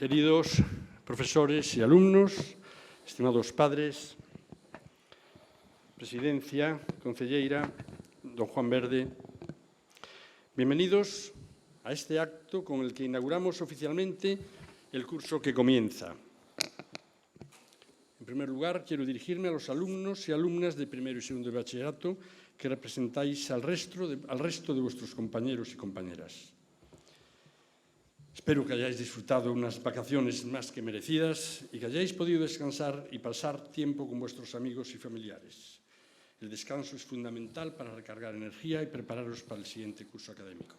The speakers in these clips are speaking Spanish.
Queridos profesores y alumnos, estimados padres, Presidencia, Concelleira, don Juan Verde, bienvenidos a este acto con el que inauguramos oficialmente el curso que comienza. En primer lugar, quiero dirigirme a los alumnos y alumnas de primero y segundo de bachillerato que representáis al resto de vuestros compañeros y compañeras. Espero que hayáis disfrutado unas vacaciones más que merecidas y que hayáis podido descansar y pasar tiempo con vuestros amigos y familiares. El descanso es fundamental para recargar energía y prepararos para el siguiente curso académico.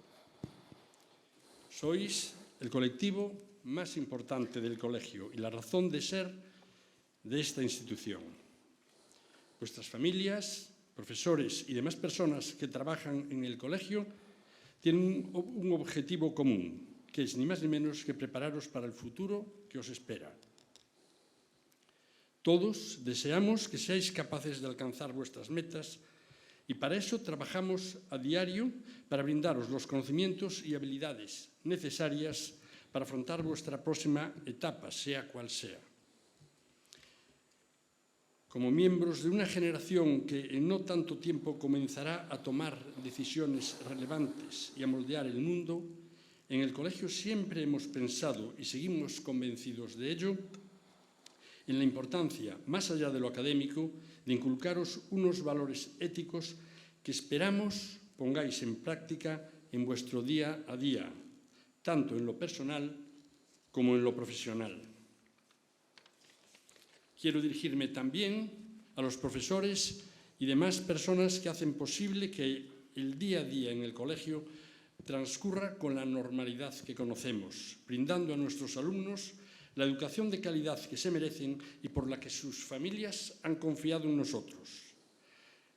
Sois el colectivo más importante del colegio y la razón de ser de esta institución. Vuestras familias, profesores y demás personas que trabajan en el colegio tienen un objetivo común, que es ni más ni menos que prepararos para el futuro que os espera. Todos deseamos que seáis capaces de alcanzar vuestras metas y para eso trabajamos a diario para brindaros los conocimientos y habilidades necesarias para afrontar vuestra próxima etapa, sea cual sea. Como miembros de una generación que en no tanto tiempo comenzará a tomar decisiones relevantes y a moldear el mundo, en el colegio siempre hemos pensado y seguimos convencidos de ello en la importancia, más allá de lo académico, de inculcaros unos valores éticos que esperamos pongáis en práctica en vuestro día a día, tanto en lo personal como en lo profesional. Quiero dirigirme también a los profesores y demás personas que hacen posible que el día a día en el colegio transcurra con la normalidad que conocemos, brindando a nuestros alumnos la educación de calidad que se merecen y por la que sus familias han confiado en nosotros.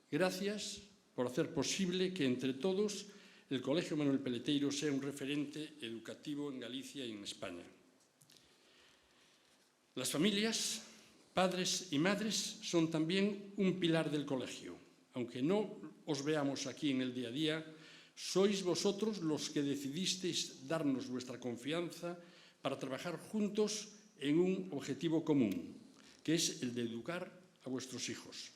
Gracias por hacer posible que entre todos el Colegio Manuel Peleteiro sea un referente educativo en Galicia y en España. Las familias, padres y madres son también un pilar del colegio. Aunque no os veamos aquí en el día a día, sois vosotros los que decidisteis darnos vuestra confianza para trabajar juntos en un objetivo común, que es el de educar a vuestros hijos.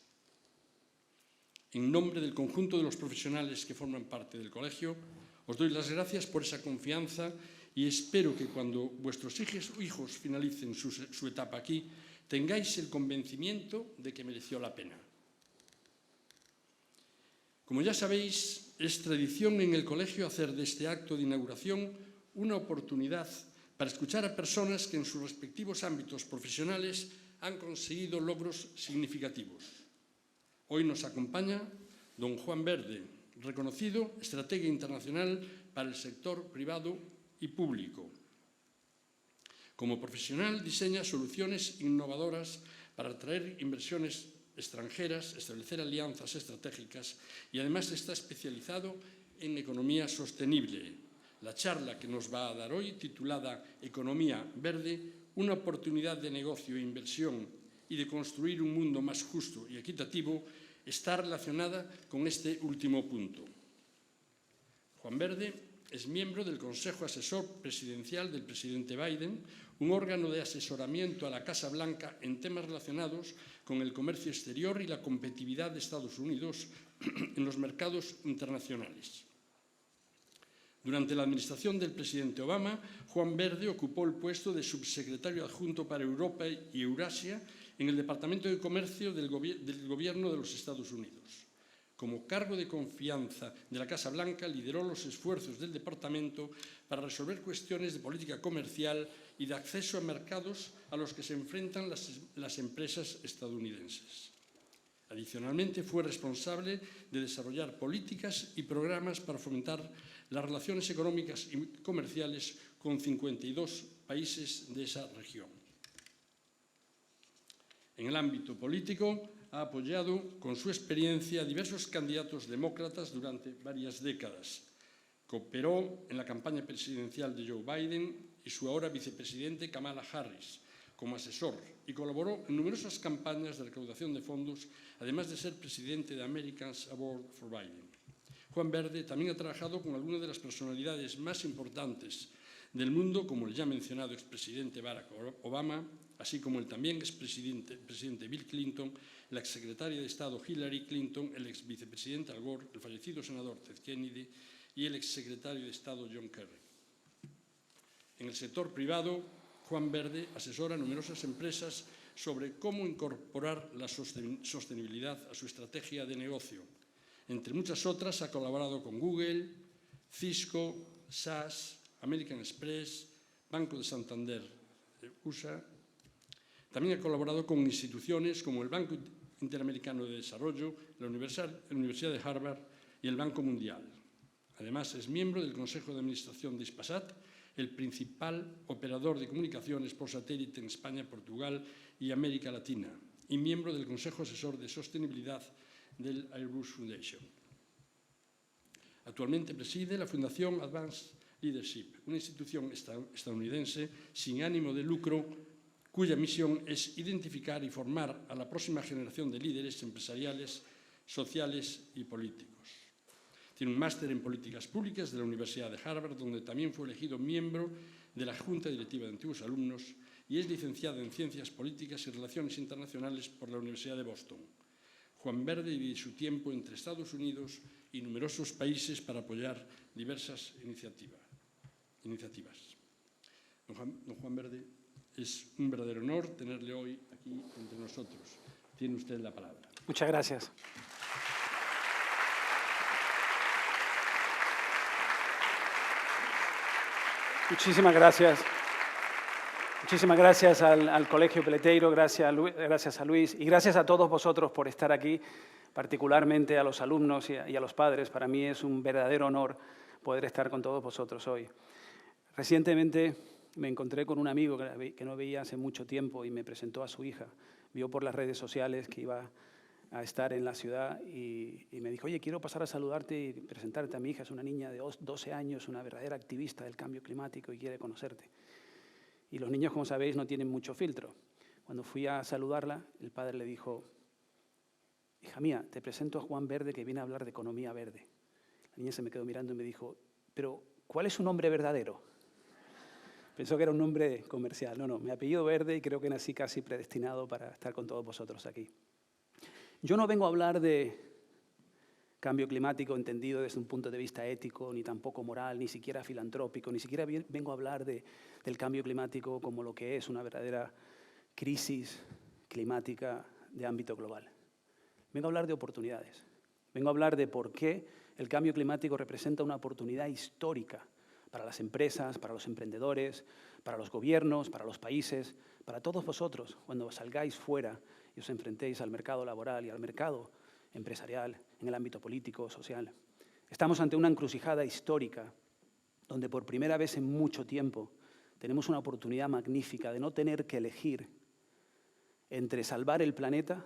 En nombre del conjunto de los profesionales que forman parte del colegio, os doy las gracias por esa confianza y espero que cuando vuestros hijos finalicen su etapa aquí, tengáis el convencimiento de que mereció la pena. Como ya sabéis, es tradición en el colegio hacer de este acto de inauguración una oportunidad para escuchar a personas que en sus respectivos ámbitos profesionales han conseguido logros significativos. Hoy nos acompaña don Juan Verde, reconocido estratega internacional para el sector privado y público. Como profesional diseña soluciones innovadoras para atraer inversiones extranjeras, establecer alianzas estratégicas y además está especializado en economía sostenible. La charla que nos va a dar hoy, titulada Economía Verde, una oportunidad de negocio e inversión y de construir un mundo más justo y equitativo, está relacionada con este último punto. Juan Verde es miembro del Consejo Asesor Presidencial del presidente Biden, un órgano de asesoramiento a la Casa Blanca en temas relacionados con el comercio exterior y la competitividad de Estados Unidos en los mercados internacionales. Durante la administración del presidente Obama, Juan Verde ocupó el puesto de subsecretario adjunto para Europa y Eurasia en el Departamento de Comercio del Gobierno de los Estados Unidos. Como cargo de confianza de la Casa Blanca, lideró los esfuerzos del departamento para resolver cuestiones de política comercial y de acceso a mercados a los que se enfrentan las empresas estadounidenses. Adicionalmente, fue responsable de desarrollar políticas y programas para fomentar las relaciones económicas y comerciales con 52 países de esa región. En el ámbito político, ha apoyado con su experiencia a diversos candidatos demócratas durante varias décadas. Cooperó en la campaña presidencial de Joe Biden y su ahora vicepresidente Kamala Harris como asesor y colaboró en numerosas campañas de recaudación de fondos, además de ser presidente de Americans Award for Biden. Juan Verde también ha trabajado con algunas de las personalidades más importantes del mundo, como el ya mencionado expresidente Barack Obama, así como el también expresidente Bill Clinton, la exsecretaria de Estado Hillary Clinton, el exvicepresidente Al Gore, el fallecido senador Ted Kennedy y el exsecretario de Estado John Kerry. En el sector privado, Juan Verde asesora a numerosas empresas sobre cómo incorporar la sostenibilidad a su estrategia de negocio. Entre muchas otras, ha colaborado con Google, Cisco, SAS, American Express, Banco de Santander, USA. También ha colaborado con instituciones como el Banco Interamericano de Desarrollo, la Universidad de Harvard y el Banco Mundial. Además, es miembro del Consejo de Administración de Hispasat, el principal operador de comunicaciones por satélite en España, Portugal y América Latina, y miembro del Consejo Asesor de Sostenibilidad del Airbus Foundation. Actualmente preside la Fundación Advanced Leadership, una institución estadounidense sin ánimo de lucro cuya misión es identificar y formar a la próxima generación de líderes empresariales, sociales y políticos. Tiene un máster en Políticas Públicas de la Universidad de Harvard, donde también fue elegido miembro de la Junta Directiva de antiguos alumnos, y es licenciado en Ciencias Políticas y Relaciones Internacionales por la Universidad de Boston. Juan Verde divide su tiempo entre Estados Unidos y numerosos países para apoyar diversas iniciativas. Don Juan Verde, es un verdadero honor tenerle hoy aquí entre nosotros. Tiene usted la palabra. Muchas gracias. Muchísimas gracias. Muchísimas gracias al Colegio Peleteiro, gracias a Luis y gracias a todos vosotros por estar aquí, particularmente a los alumnos y a los padres. Para mí es un verdadero honor poder estar con todos vosotros hoy. Recientemente me encontré con un amigo que no veía hace mucho tiempo y me presentó a su hija. Vio por las redes sociales que iba a estar en la ciudad y me dijo, oye, quiero pasar a saludarte y presentarte a mi hija. Es una niña de 12 años, una verdadera activista del cambio climático y quiere conocerte. Y los niños, como sabéis, no tienen mucho filtro. Cuando fui a saludarla, el padre le dijo, hija mía, te presento a Juan Verde, que viene a hablar de economía verde. La niña se me quedó mirando y me dijo, pero ¿cuál es su nombre verdadero? Pensó que era un nombre comercial. No, mi apellido Verde y creo que nací casi predestinado para estar con todos vosotros aquí. Yo no vengo a hablar de cambio climático entendido desde un punto de vista ético, ni tampoco moral, ni siquiera filantrópico, ni siquiera vengo a hablar del cambio climático como lo que es una verdadera crisis climática de ámbito global. Vengo a hablar de oportunidades. Vengo a hablar de por qué el cambio climático representa una oportunidad histórica para las empresas, para los emprendedores, para los gobiernos, para los países, para todos vosotros, cuando salgáis fuera y os enfrentéis al mercado laboral y al mercado empresarial, en el ámbito político, social. Estamos ante una encrucijada histórica, donde por primera vez en mucho tiempo tenemos una oportunidad magnífica de no tener que elegir entre salvar el planeta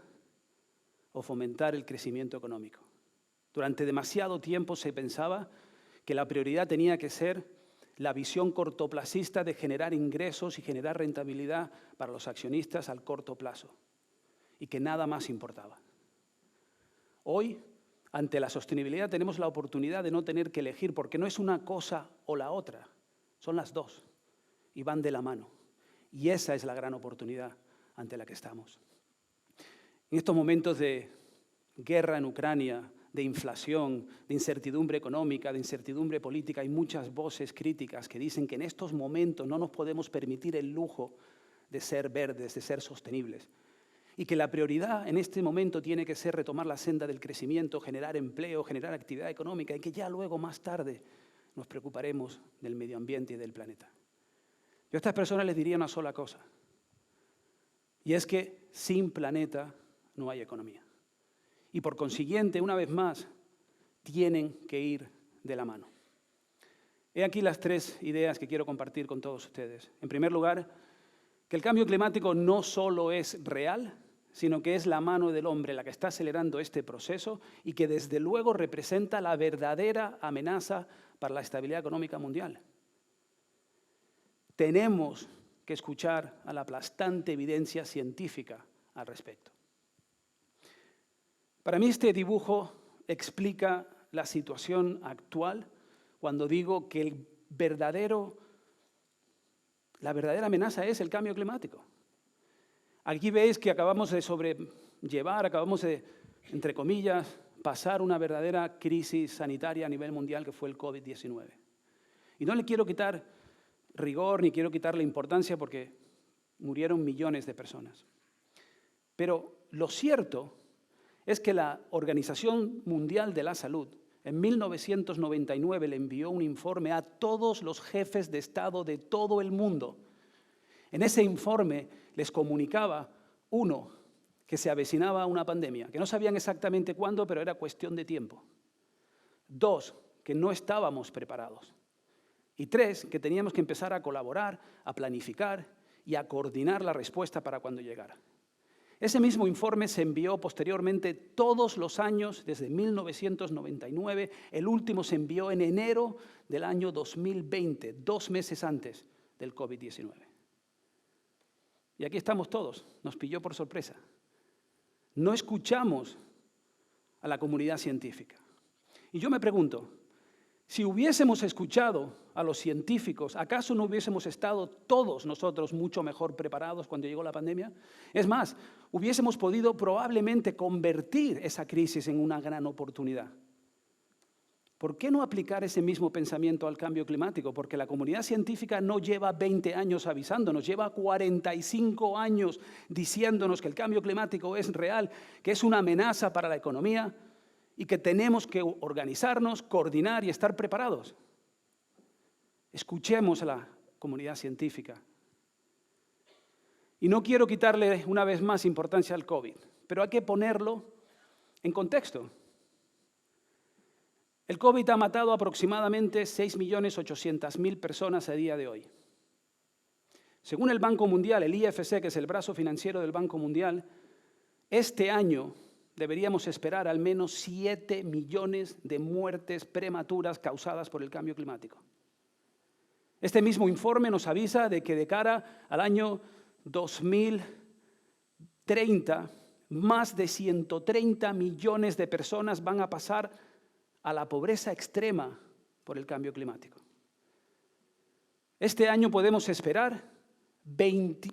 o fomentar el crecimiento económico. Durante demasiado tiempo se pensaba que la prioridad tenía que ser la visión cortoplacista de generar ingresos y generar rentabilidad para los accionistas al corto plazo, y que nada más importaba. Hoy, ante la sostenibilidad, tenemos la oportunidad de no tener que elegir, porque no es una cosa o la otra, son las dos, y van de la mano. Y esa es la gran oportunidad ante la que estamos. En estos momentos de guerra en Ucrania, de inflación, de incertidumbre económica, de incertidumbre política, hay muchas voces críticas que dicen que en estos momentos no nos podemos permitir el lujo de ser verdes, de ser sostenibles. Y que la prioridad en este momento tiene que ser retomar la senda del crecimiento, generar empleo, generar actividad económica y que ya luego, más tarde, nos preocuparemos del medio ambiente y del planeta. Yo a estas personas les diría una sola cosa, y es que sin planeta no hay economía. Y por consiguiente, una vez más, tienen que ir de la mano. He aquí las tres ideas que quiero compartir con todos ustedes. En primer lugar, que el cambio climático no solo es real, sino que es la mano del hombre la que está acelerando este proceso y que desde luego representa la verdadera amenaza para la estabilidad económica mundial. Tenemos que escuchar a la aplastante evidencia científica al respecto. Para mí este dibujo explica la situación actual cuando digo que el verdadero La verdadera amenaza es el cambio climático. Aquí veis que acabamos de acabamos de, entre comillas, pasar una verdadera crisis sanitaria a nivel mundial que fue el COVID-19. Y no le quiero quitar rigor ni quiero quitarle importancia porque murieron millones de personas. Pero lo cierto es que la Organización Mundial de la Salud en 1999 le envió un informe a todos los jefes de Estado de todo el mundo. En ese informe les comunicaba, uno, que se avecinaba una pandemia, que no sabían exactamente cuándo, pero era cuestión de tiempo. Dos, que no estábamos preparados. Y tres, que teníamos que empezar a colaborar, a planificar y a coordinar la respuesta para cuando llegara. Ese mismo informe se envió posteriormente todos los años desde 1999. El último se envió en enero del año 2020, 2 meses antes del COVID-19. Y aquí estamos todos, nos pilló por sorpresa. No escuchamos a la comunidad científica. Y yo me pregunto, si hubiésemos escuchado a los científicos, ¿acaso no hubiésemos estado todos nosotros mucho mejor preparados cuando llegó la pandemia? Es más, hubiésemos podido probablemente convertir esa crisis en una gran oportunidad. ¿Por qué no aplicar ese mismo pensamiento al cambio climático? Porque la comunidad científica no lleva 20 años avisándonos, lleva 45 años diciéndonos que el cambio climático es real, que es una amenaza para la economía y que tenemos que organizarnos, coordinar y estar preparados. Escuchemos a la comunidad científica. Y no quiero quitarle una vez más importancia al COVID, pero hay que ponerlo en contexto. El COVID ha matado aproximadamente 6.800.000 personas a día de hoy. Según el Banco Mundial, el IFC, que es el brazo financiero del Banco Mundial, este año deberíamos esperar al menos 7 millones de muertes prematuras causadas por el cambio climático. Este mismo informe nos avisa de que de cara al año 2030, más de 130 millones de personas van a pasar a la pobreza extrema por el cambio climático. Este año podemos esperar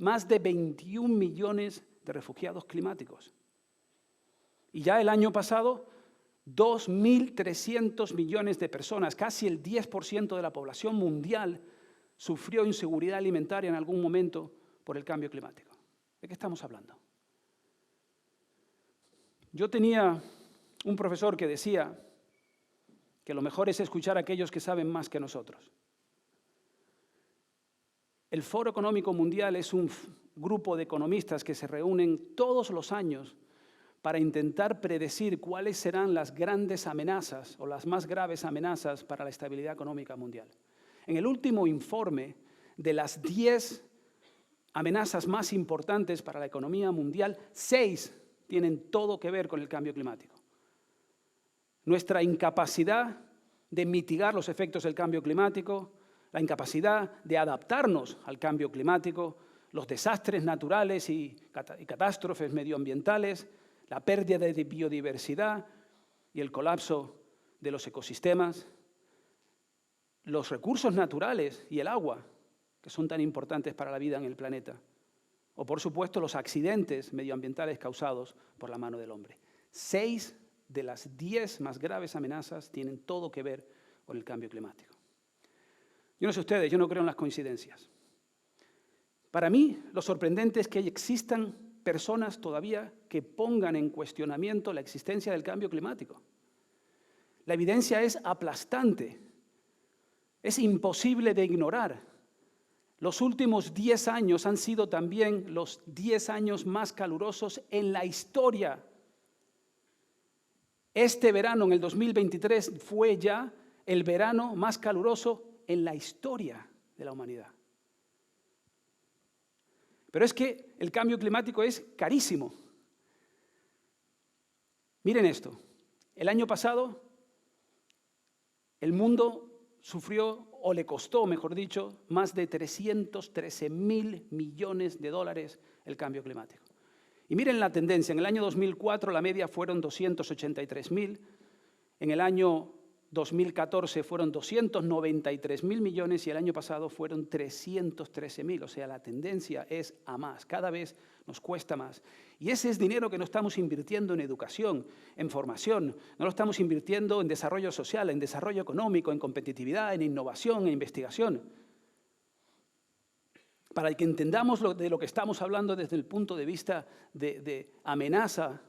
más de 21 millones de refugiados climáticos. Y ya el año pasado, 2.300 millones de personas, casi el 10% de la población mundial, sufrió inseguridad alimentaria en algún momento por el cambio climático. ¿De qué estamos hablando? Yo tenía un profesor que decía que lo mejor es escuchar a aquellos que saben más que nosotros. El Foro Económico Mundial es un grupo de economistas que se reúnen todos los años para intentar predecir cuáles serán las grandes amenazas o las más graves amenazas para la estabilidad económica mundial. En el último informe, de las 10 amenazas más importantes para la economía mundial, 6 tienen todo que ver con el cambio climático. Nuestra incapacidad de mitigar los efectos del cambio climático, la incapacidad de adaptarnos al cambio climático, los desastres naturales y catástrofes medioambientales, la pérdida de biodiversidad y el colapso de los ecosistemas, los recursos naturales y el agua, que son tan importantes para la vida en el planeta, o por supuesto los accidentes medioambientales causados por la mano del hombre. 6 de las 10 más graves amenazas tienen todo que ver con el cambio climático. Yo no sé ustedes, yo no creo en las coincidencias. Para mí, lo sorprendente es que existan personas todavía que pongan en cuestionamiento la existencia del cambio climático. La evidencia es aplastante, es imposible de ignorar. Los últimos 10 años han sido también los 10 años más calurosos en la historia. Este verano, en el 2023, fue ya el verano más caluroso en la historia de la humanidad. Pero es que el cambio climático es carísimo. Miren esto. El año pasado, el mundo sufrió, o le costó, mejor dicho, más de 313.000 millones de dólares el cambio climático. Y miren la tendencia. En el año 2004 la media fueron 283.000. En el año 2014 fueron 293.000 millones y el año pasado fueron 313.000. O sea, la tendencia es a más. Cada vez nos cuesta más. Y ese es dinero que no estamos invirtiendo en educación, en formación, no lo estamos invirtiendo en desarrollo social, en desarrollo económico, en competitividad, en innovación, en investigación. Para que entendamos de lo que estamos hablando desde el punto de vista de amenaza,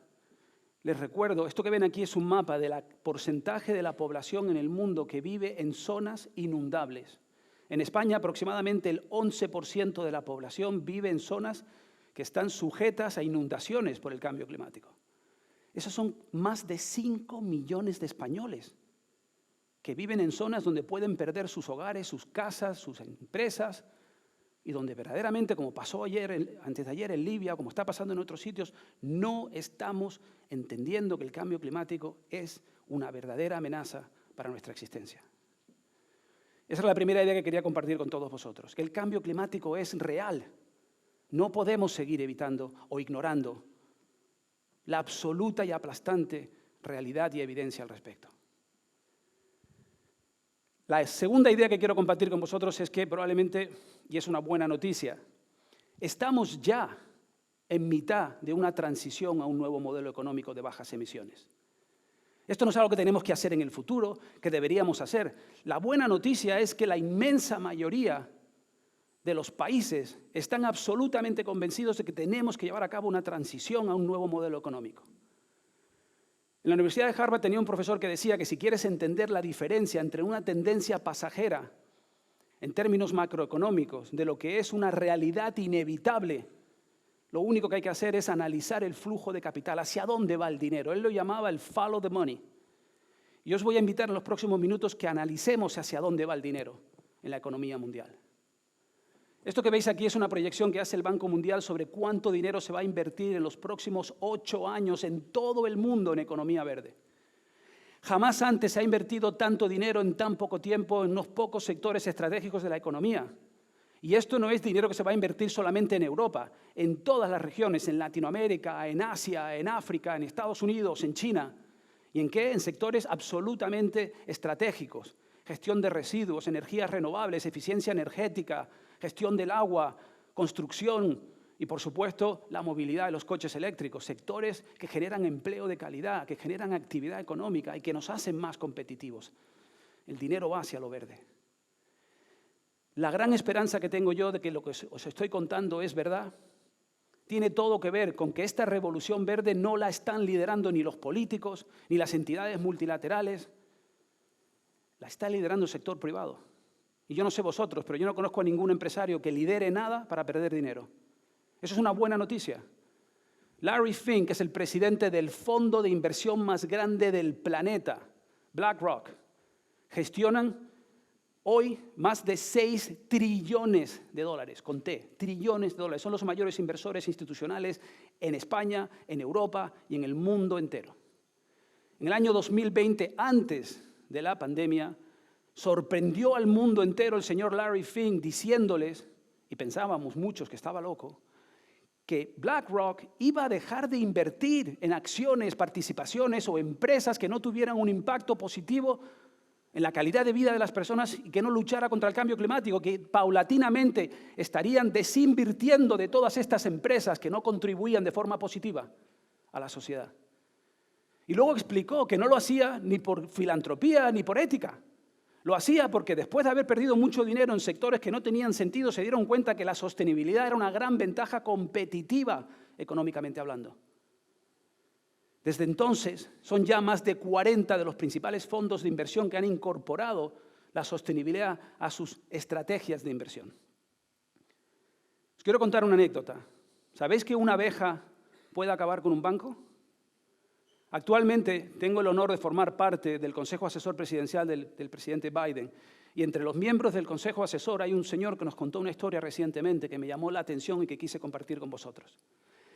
les recuerdo, esto que ven aquí es un mapa del porcentaje de la población en el mundo que vive en zonas inundables. En España, aproximadamente el 11% de la población vive en zonas que están sujetas a inundaciones por el cambio climático. Esos son más de 5 millones de españoles que viven en zonas donde pueden perder sus hogares, sus casas, sus empresas, y donde verdaderamente, como pasó antes de ayer en Libia, como está pasando en otros sitios, no estamos entendiendo que el cambio climático es una verdadera amenaza para nuestra existencia. Esa es la primera idea que quería compartir con todos vosotros, que el cambio climático es real. No podemos seguir evitando o ignorando la absoluta y aplastante realidad y evidencia al respecto. La segunda idea que quiero compartir con vosotros es que probablemente, y es una buena noticia, estamos ya en mitad de una transición a un nuevo modelo económico de bajas emisiones. Esto no es algo que tenemos que hacer en el futuro, que deberíamos hacer. La buena noticia es que la inmensa mayoría de los países están absolutamente convencidos de que tenemos que llevar a cabo una transición a un nuevo modelo económico. En la Universidad de Harvard tenía un profesor que decía que si quieres entender la diferencia entre una tendencia pasajera en términos macroeconómicos de lo que es una realidad inevitable, lo único que hay que hacer es analizar el flujo de capital, hacia dónde va el dinero. Él lo llamaba el follow the money. Y os voy a invitar en los próximos minutos que analicemos hacia dónde va el dinero en la economía mundial. Esto que veis aquí es una proyección que hace el Banco Mundial sobre cuánto dinero se va a invertir en los próximos 8 años en todo el mundo en economía verde. Jamás antes se ha invertido tanto dinero en tan poco tiempo en unos pocos sectores estratégicos de la economía. Y esto no es dinero que se va a invertir solamente en Europa, en todas las regiones, en Latinoamérica, en Asia, en África, en Estados Unidos, en China. ¿Y en qué? En sectores absolutamente estratégicos. Gestión de residuos, energías renovables, eficiencia energética, gestión del agua, construcción y, por supuesto, la movilidad de los coches eléctricos, sectores que generan empleo de calidad, que generan actividad económica y que nos hacen más competitivos. El dinero va hacia lo verde. La gran esperanza que tengo yo de que lo que os estoy contando es verdad tiene todo que ver con que esta revolución verde no la están liderando ni los políticos ni las entidades multilaterales, la está liderando el sector privado. Y yo no sé vosotros, pero yo no conozco a ningún empresario que lidere nada para perder dinero. Eso es una buena noticia. Larry Fink es el presidente del fondo de inversión más grande del planeta, BlackRock. Gestionan hoy más de 6 trillones de dólares, con T, trillones de dólares. Son los mayores inversores institucionales en España, en Europa y en el mundo entero. En el año 2020, antes de la pandemia, sorprendió al mundo entero el señor Larry Fink diciéndoles, y pensábamos muchos que estaba loco, que BlackRock iba a dejar de invertir en acciones, participaciones o empresas que no tuvieran un impacto positivo en la calidad de vida de las personas y que no luchara contra el cambio climático, que paulatinamente estarían desinvirtiendo de todas estas empresas que no contribuían de forma positiva a la sociedad. Y luego explicó que no lo hacía ni por filantropía ni por ética. Lo hacía porque después de haber perdido mucho dinero en sectores que no tenían sentido, se dieron cuenta que la sostenibilidad era una gran ventaja competitiva económicamente hablando. Desde entonces, son ya más de 40 de los principales fondos de inversión que han incorporado la sostenibilidad a sus estrategias de inversión. Os quiero contar una anécdota. ¿Sabéis que una abeja puede acabar con un banco? Actualmente tengo el honor de formar parte del Consejo Asesor Presidencial del presidente Biden. Y entre los miembros del Consejo Asesor hay un señor que nos contó una historia recientemente que me llamó la atención y que quise compartir con vosotros.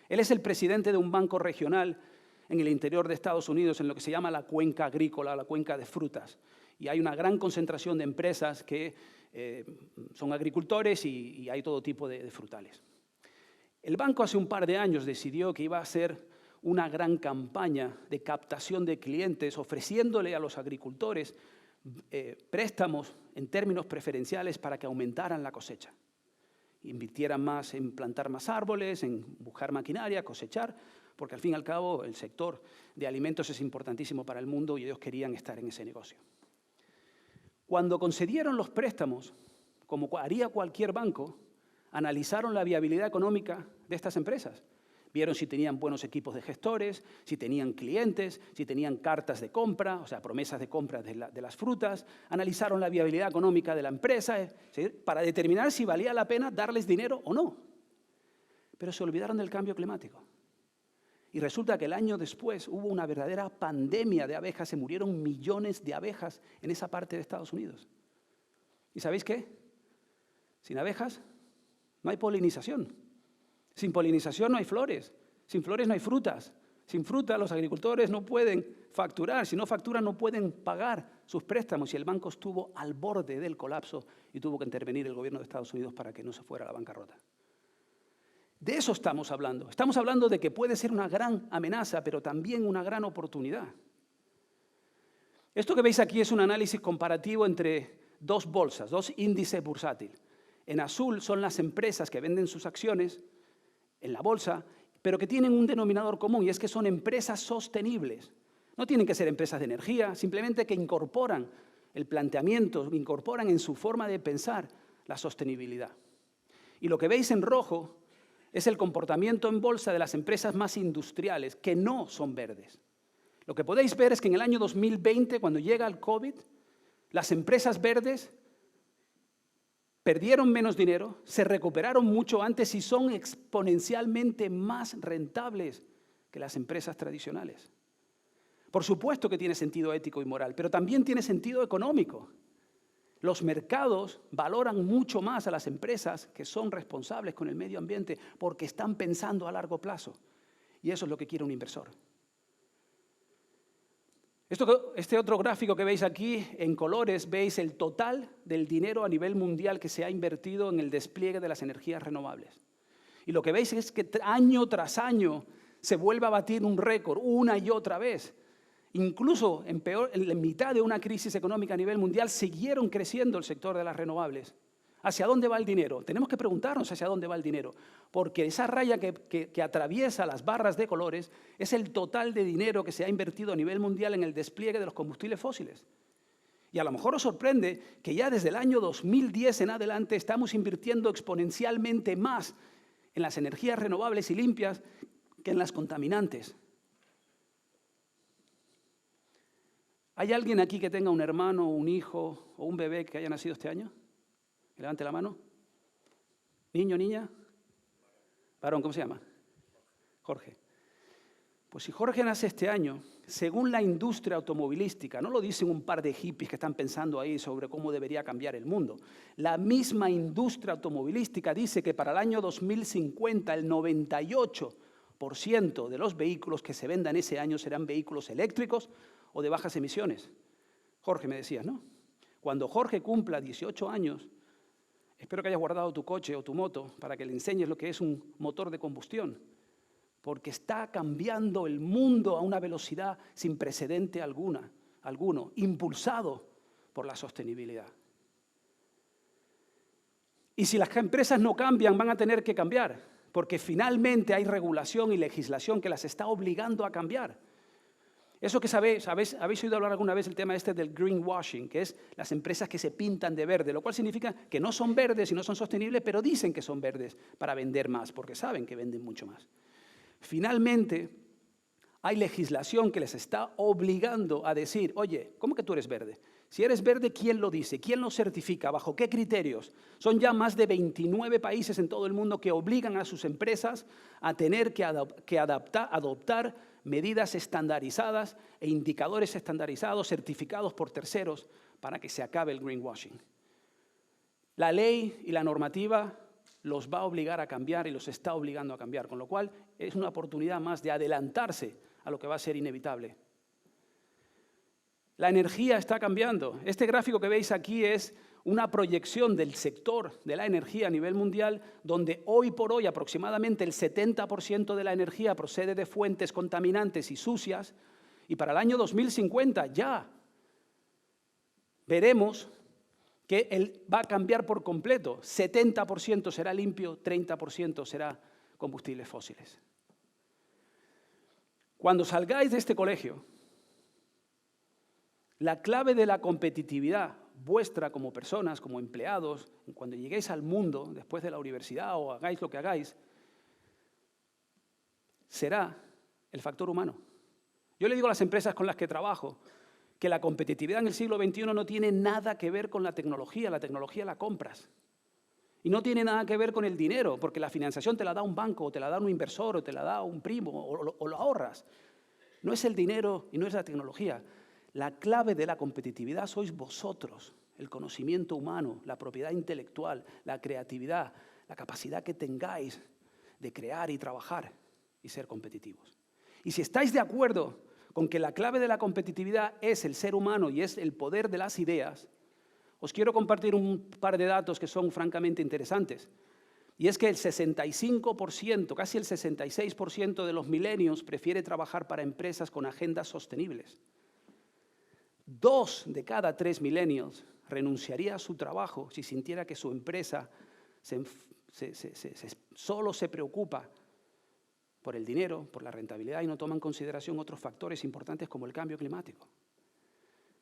Él es el presidente de un banco regional en el interior de Estados Unidos, en lo que se llama la cuenca agrícola, la cuenca de frutas. Y hay una gran concentración de empresas que son agricultores y hay todo tipo de frutales. El banco hace un par de años decidió que iba a hacer una gran campaña de captación de clientes, ofreciéndole a los agricultores préstamos en términos preferenciales para que aumentaran la cosecha. Invirtieran más en plantar más árboles, en buscar maquinaria, cosechar, porque al fin y al cabo el sector de alimentos es importantísimo para el mundo y ellos querían estar en ese negocio. Cuando concedieron los préstamos, como haría cualquier banco, analizaron la viabilidad económica de estas empresas. Vieron si tenían buenos equipos de gestores, si tenían clientes, si tenían cartas de compra, o sea, promesas de compra de las frutas. Analizaron la viabilidad económica de la empresa, ¿sí?, para determinar si valía la pena darles dinero o no. Pero se olvidaron del cambio climático. Y resulta que el año después hubo una verdadera pandemia de abejas, se murieron millones de abejas en esa parte de Estados Unidos. ¿Y sabéis qué? Sin abejas no hay polinización. Sin polinización no hay flores. Sin flores no hay frutas. Sin fruta los agricultores no pueden facturar. Si no facturan no pueden pagar sus préstamos. Y el banco estuvo al borde del colapso y tuvo que intervenir el gobierno de Estados Unidos para que no se fuera a la bancarrota. De eso estamos hablando. Estamos hablando de que puede ser una gran amenaza, pero también una gran oportunidad. Esto que veis aquí es un análisis comparativo entre dos bolsas, dos índices bursátiles. En azul son las empresas que venden sus acciones en la bolsa, pero que tienen un denominador común, y es que son empresas sostenibles. No tienen que ser empresas de energía, simplemente que incorporan el planteamiento, incorporan en su forma de pensar la sostenibilidad. Y lo que veis en rojo es el comportamiento en bolsa de las empresas más industriales, que no son verdes. Lo que podéis ver es que en el año 2020, cuando llega el COVID, las empresas verdes perdieron menos dinero, se recuperaron mucho antes y son exponencialmente más rentables que las empresas tradicionales. Por supuesto que tiene sentido ético y moral, pero también tiene sentido económico. Los mercados valoran mucho más a las empresas que son responsables con el medio ambiente porque están pensando a largo plazo. Y eso es lo que quiere un inversor. Este otro gráfico que veis aquí, en colores, veis el total del dinero a nivel mundial que se ha invertido en el despliegue de las energías renovables. Y lo que veis es que año tras año se vuelve a batir un récord una y otra vez. Incluso en la mitad de una crisis económica a nivel mundial siguieron creciendo el sector de las renovables. ¿Hacia dónde va el dinero? Tenemos que preguntarnos hacia dónde va el dinero, porque esa raya que atraviesa las barras de colores es el total de dinero que se ha invertido a nivel mundial en el despliegue de los combustibles fósiles. Y a lo mejor os sorprende que ya desde el año 2010 en adelante estamos invirtiendo exponencialmente más en las energías renovables y limpias que en las contaminantes. ¿Hay alguien aquí que tenga un hermano, un hijo o un bebé que haya nacido este año? Que levante la mano. ¿Niño, niña? Varón, ¿cómo se llama? Jorge. Pues si Jorge nace este año, según la industria automovilística, no lo dicen un par de hippies que están pensando ahí sobre cómo debería cambiar el mundo. La misma industria automovilística dice que para el año 2050 el 98% de los vehículos que se vendan ese año serán vehículos eléctricos o de bajas emisiones. Jorge, me decías, ¿no? Cuando Jorge cumpla 18 años, espero que hayas guardado tu coche o tu moto para que le enseñes lo que es un motor de combustión, porque está cambiando el mundo a una velocidad sin precedente alguno, impulsado por la sostenibilidad. Y si las empresas no cambian, van a tener que cambiar, porque finalmente hay regulación y legislación que las está obligando a cambiar. Eso que habéis oído hablar alguna vez el tema este del greenwashing, que es las empresas que se pintan de verde, lo cual significa que no son verdes y no son sostenibles, pero dicen que son verdes para vender más, porque saben que venden mucho más. Finalmente, hay legislación que les está obligando a decir, oye, ¿cómo que tú eres verde? Si eres verde, ¿quién lo dice? ¿Quién lo certifica? ¿Bajo qué criterios? Son ya más de 29 países en todo el mundo que obligan a sus empresas a tener que adoptar medidas estandarizadas e indicadores estandarizados, certificados por terceros, para que se acabe el greenwashing. La ley y la normativa los va a obligar a cambiar y los está obligando a cambiar, con lo cual es una oportunidad más de adelantarse a lo que va a ser inevitable. La energía está cambiando. Este gráfico que veis aquí es una proyección del sector de la energía a nivel mundial, donde hoy por hoy aproximadamente el 70% de la energía procede de fuentes contaminantes y sucias, y para el año 2050 ya veremos que va a cambiar por completo. 70% será limpio, 30% será combustibles fósiles. Cuando salgáis de este colegio, la clave de la competitividad vuestra como personas, como empleados, cuando lleguéis al mundo, después de la universidad o hagáis lo que hagáis, será el factor humano. Yo le digo a las empresas con las que trabajo que la competitividad en el siglo XXI no tiene nada que ver con la tecnología la compras. Y no tiene nada que ver con el dinero, porque la financiación te la da un banco, o te la da un inversor, o te la da un primo, o lo ahorras. No es el dinero y no es la tecnología. La clave de la competitividad sois vosotros, el conocimiento humano, la propiedad intelectual, la creatividad, la capacidad que tengáis de crear y trabajar y ser competitivos. Y si estáis de acuerdo con que la clave de la competitividad es el ser humano y es el poder de las ideas, os quiero compartir un par de datos que son francamente interesantes. Y es que el 65%, casi el 66% de los millennials prefiere trabajar para empresas con agendas sostenibles. 2 de cada 3 millennials renunciaría a su trabajo si sintiera que su empresa solo se preocupa por el dinero, por la rentabilidad y no toma en consideración otros factores importantes como el cambio climático.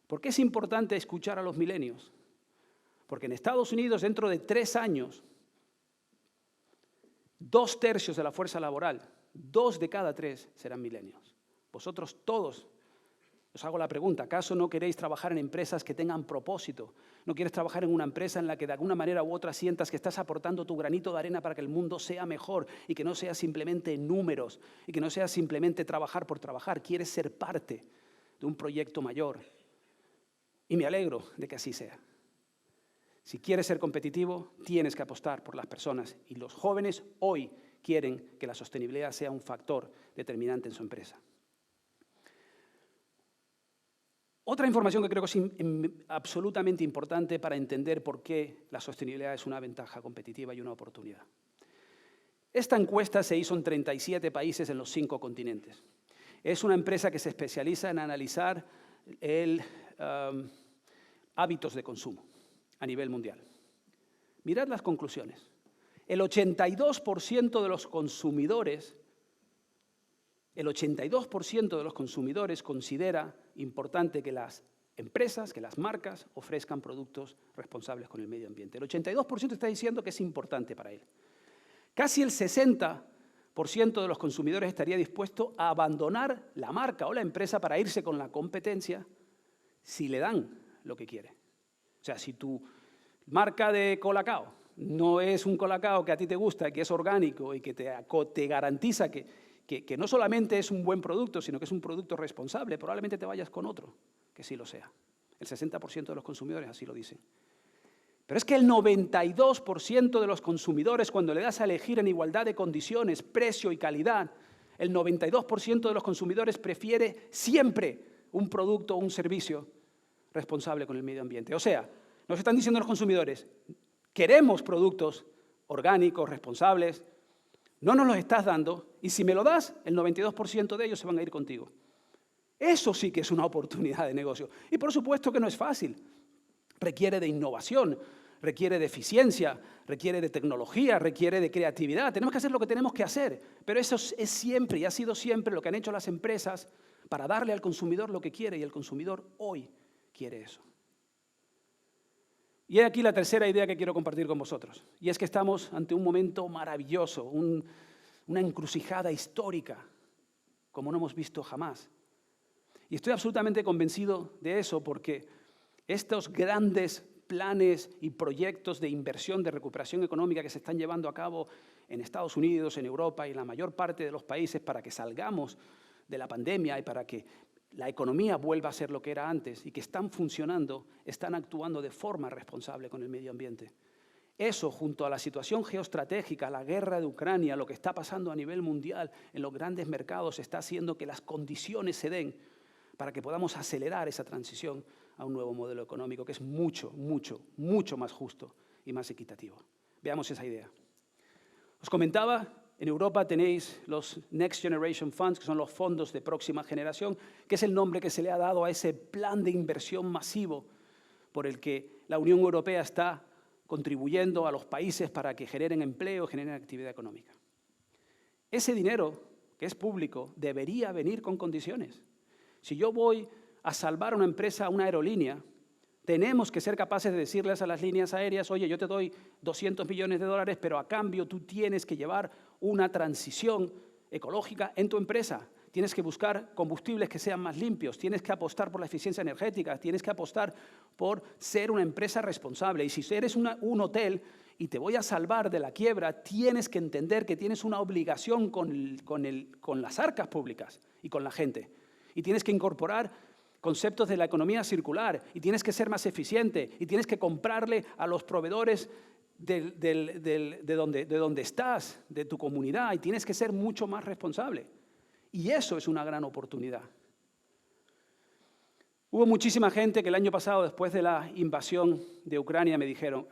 ¿Por qué es importante escuchar a los millennials? Porque en Estados Unidos, dentro de 3 años, 2/3 de la fuerza laboral, 2 de cada 3 serán millennials. Vosotros todos, os hago la pregunta, ¿acaso no queréis trabajar en empresas que tengan propósito? ¿No quieres trabajar en una empresa en la que de alguna manera u otra sientas que estás aportando tu granito de arena para que el mundo sea mejor y que no sea simplemente números y que no sea simplemente trabajar por trabajar? ¿Quieres ser parte de un proyecto mayor? Y me alegro de que así sea. Si quieres ser competitivo, tienes que apostar por las personas. Y los jóvenes hoy quieren que la sostenibilidad sea un factor determinante en su empresa. Otra información que creo que es absolutamente importante para entender por qué la sostenibilidad es una ventaja competitiva y una oportunidad. Esta encuesta se hizo en 37 países en los 5 continentes. Es una empresa que se especializa en analizar hábitos de consumo a nivel mundial. Mirad las conclusiones. El 82% de los consumidores, considera importante que las empresas, que las marcas ofrezcan productos responsables con el medio ambiente. El 82% está diciendo que es importante para él. Casi el 60% de los consumidores estaría dispuesto a abandonar la marca o la empresa para irse con la competencia si le dan lo que quiere. O sea, si tu marca de Colacao no es un Colacao que a ti te gusta, que es orgánico y que te garantiza que no solamente es un buen producto, sino que es un producto responsable, probablemente te vayas con otro que sí lo sea. El 60% de los consumidores así lo dicen. Pero es que el 92% de los consumidores, cuando le das a elegir en igualdad de condiciones, precio y calidad, el 92% de los consumidores prefiere siempre un producto o un servicio responsable con el medio ambiente. O sea, nos están diciendo los consumidores, queremos productos orgánicos, responsables, no nos los estás dando y si me lo das, el 92% de ellos se van a ir contigo. Eso sí que es una oportunidad de negocio. Y por supuesto que no es fácil. Requiere de innovación, requiere de eficiencia, requiere de tecnología, requiere de creatividad. Tenemos que hacer lo que tenemos que hacer, pero eso es siempre y ha sido siempre lo que han hecho las empresas para darle al consumidor lo que quiere y el consumidor hoy quiere eso. Y aquí la tercera idea que quiero compartir con vosotros, y es que estamos ante un momento maravilloso, una encrucijada histórica, como no hemos visto jamás. Y estoy absolutamente convencido de eso porque estos grandes planes y proyectos de inversión, de recuperación económica que se están llevando a cabo en Estados Unidos, en Europa y en la mayor parte de los países para que salgamos de la pandemia y para que la economía vuelva a ser lo que era antes y que están funcionando, están actuando de forma responsable con el medio ambiente. Eso, junto a la situación geoestratégica, la guerra de Ucrania, lo que está pasando a nivel mundial en los grandes mercados, está haciendo que las condiciones se den para que podamos acelerar esa transición a un nuevo modelo económico que es mucho, mucho, mucho más justo y más equitativo. Veamos esa idea. Os comentaba, en Europa tenéis los Next Generation Funds, que son los fondos de próxima generación, que es el nombre que se le ha dado a ese plan de inversión masivo por el que la Unión Europea está contribuyendo a los países para que generen empleo, generen actividad económica. Ese dinero, que es público, debería venir con condiciones. Si yo voy a salvar a una empresa, a una aerolínea, tenemos que ser capaces de decirles a las líneas aéreas, oye, yo te doy 200 millones de dólares, pero a cambio tú tienes que llevar una transición ecológica en tu empresa. Tienes que buscar combustibles que sean más limpios, tienes que apostar por la eficiencia energética, tienes que apostar por ser una empresa responsable. Y si eres un hotel y te voy a salvar de la quiebra, tienes que entender que tienes una obligación con las arcas públicas y con la gente. Y tienes que incorporar conceptos de la economía circular, y tienes que ser más eficiente, y tienes que comprarle a los proveedores de donde estás, de tu comunidad, y tienes que ser mucho más responsable. Y eso es una gran oportunidad. Hubo muchísima gente que el año pasado, después de la invasión de Ucrania, me dijeron,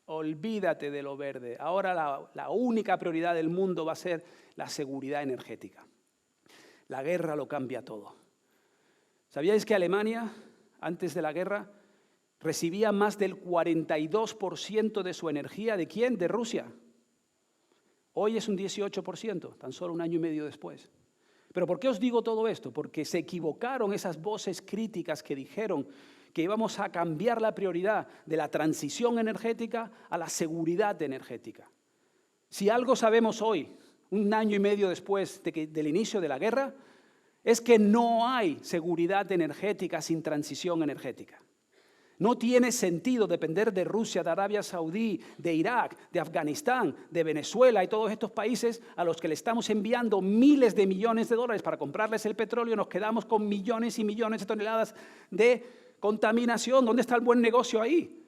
olvídate de lo verde, ahora la única prioridad del mundo va a ser la seguridad energética. La guerra lo cambia todo. ¿Sabíais que Alemania, antes de la guerra, recibía más del 42% de su energía ¿de quién? De Rusia. Hoy es un 18%, tan solo un año y medio después. ¿Pero por qué os digo todo esto? Porque se equivocaron esas voces críticas que dijeron que íbamos a cambiar la prioridad de la transición energética a la seguridad energética. Si algo sabemos hoy, un año y medio después del inicio de la guerra, es que no hay seguridad energética sin transición energética. No tiene sentido depender de Rusia, de Arabia Saudí, de Irak, de Afganistán, de Venezuela y todos estos países a los que le estamos enviando miles de millones de dólares para comprarles el petróleo. Nos quedamos con millones y millones de toneladas de contaminación. ¿Dónde está el buen negocio ahí?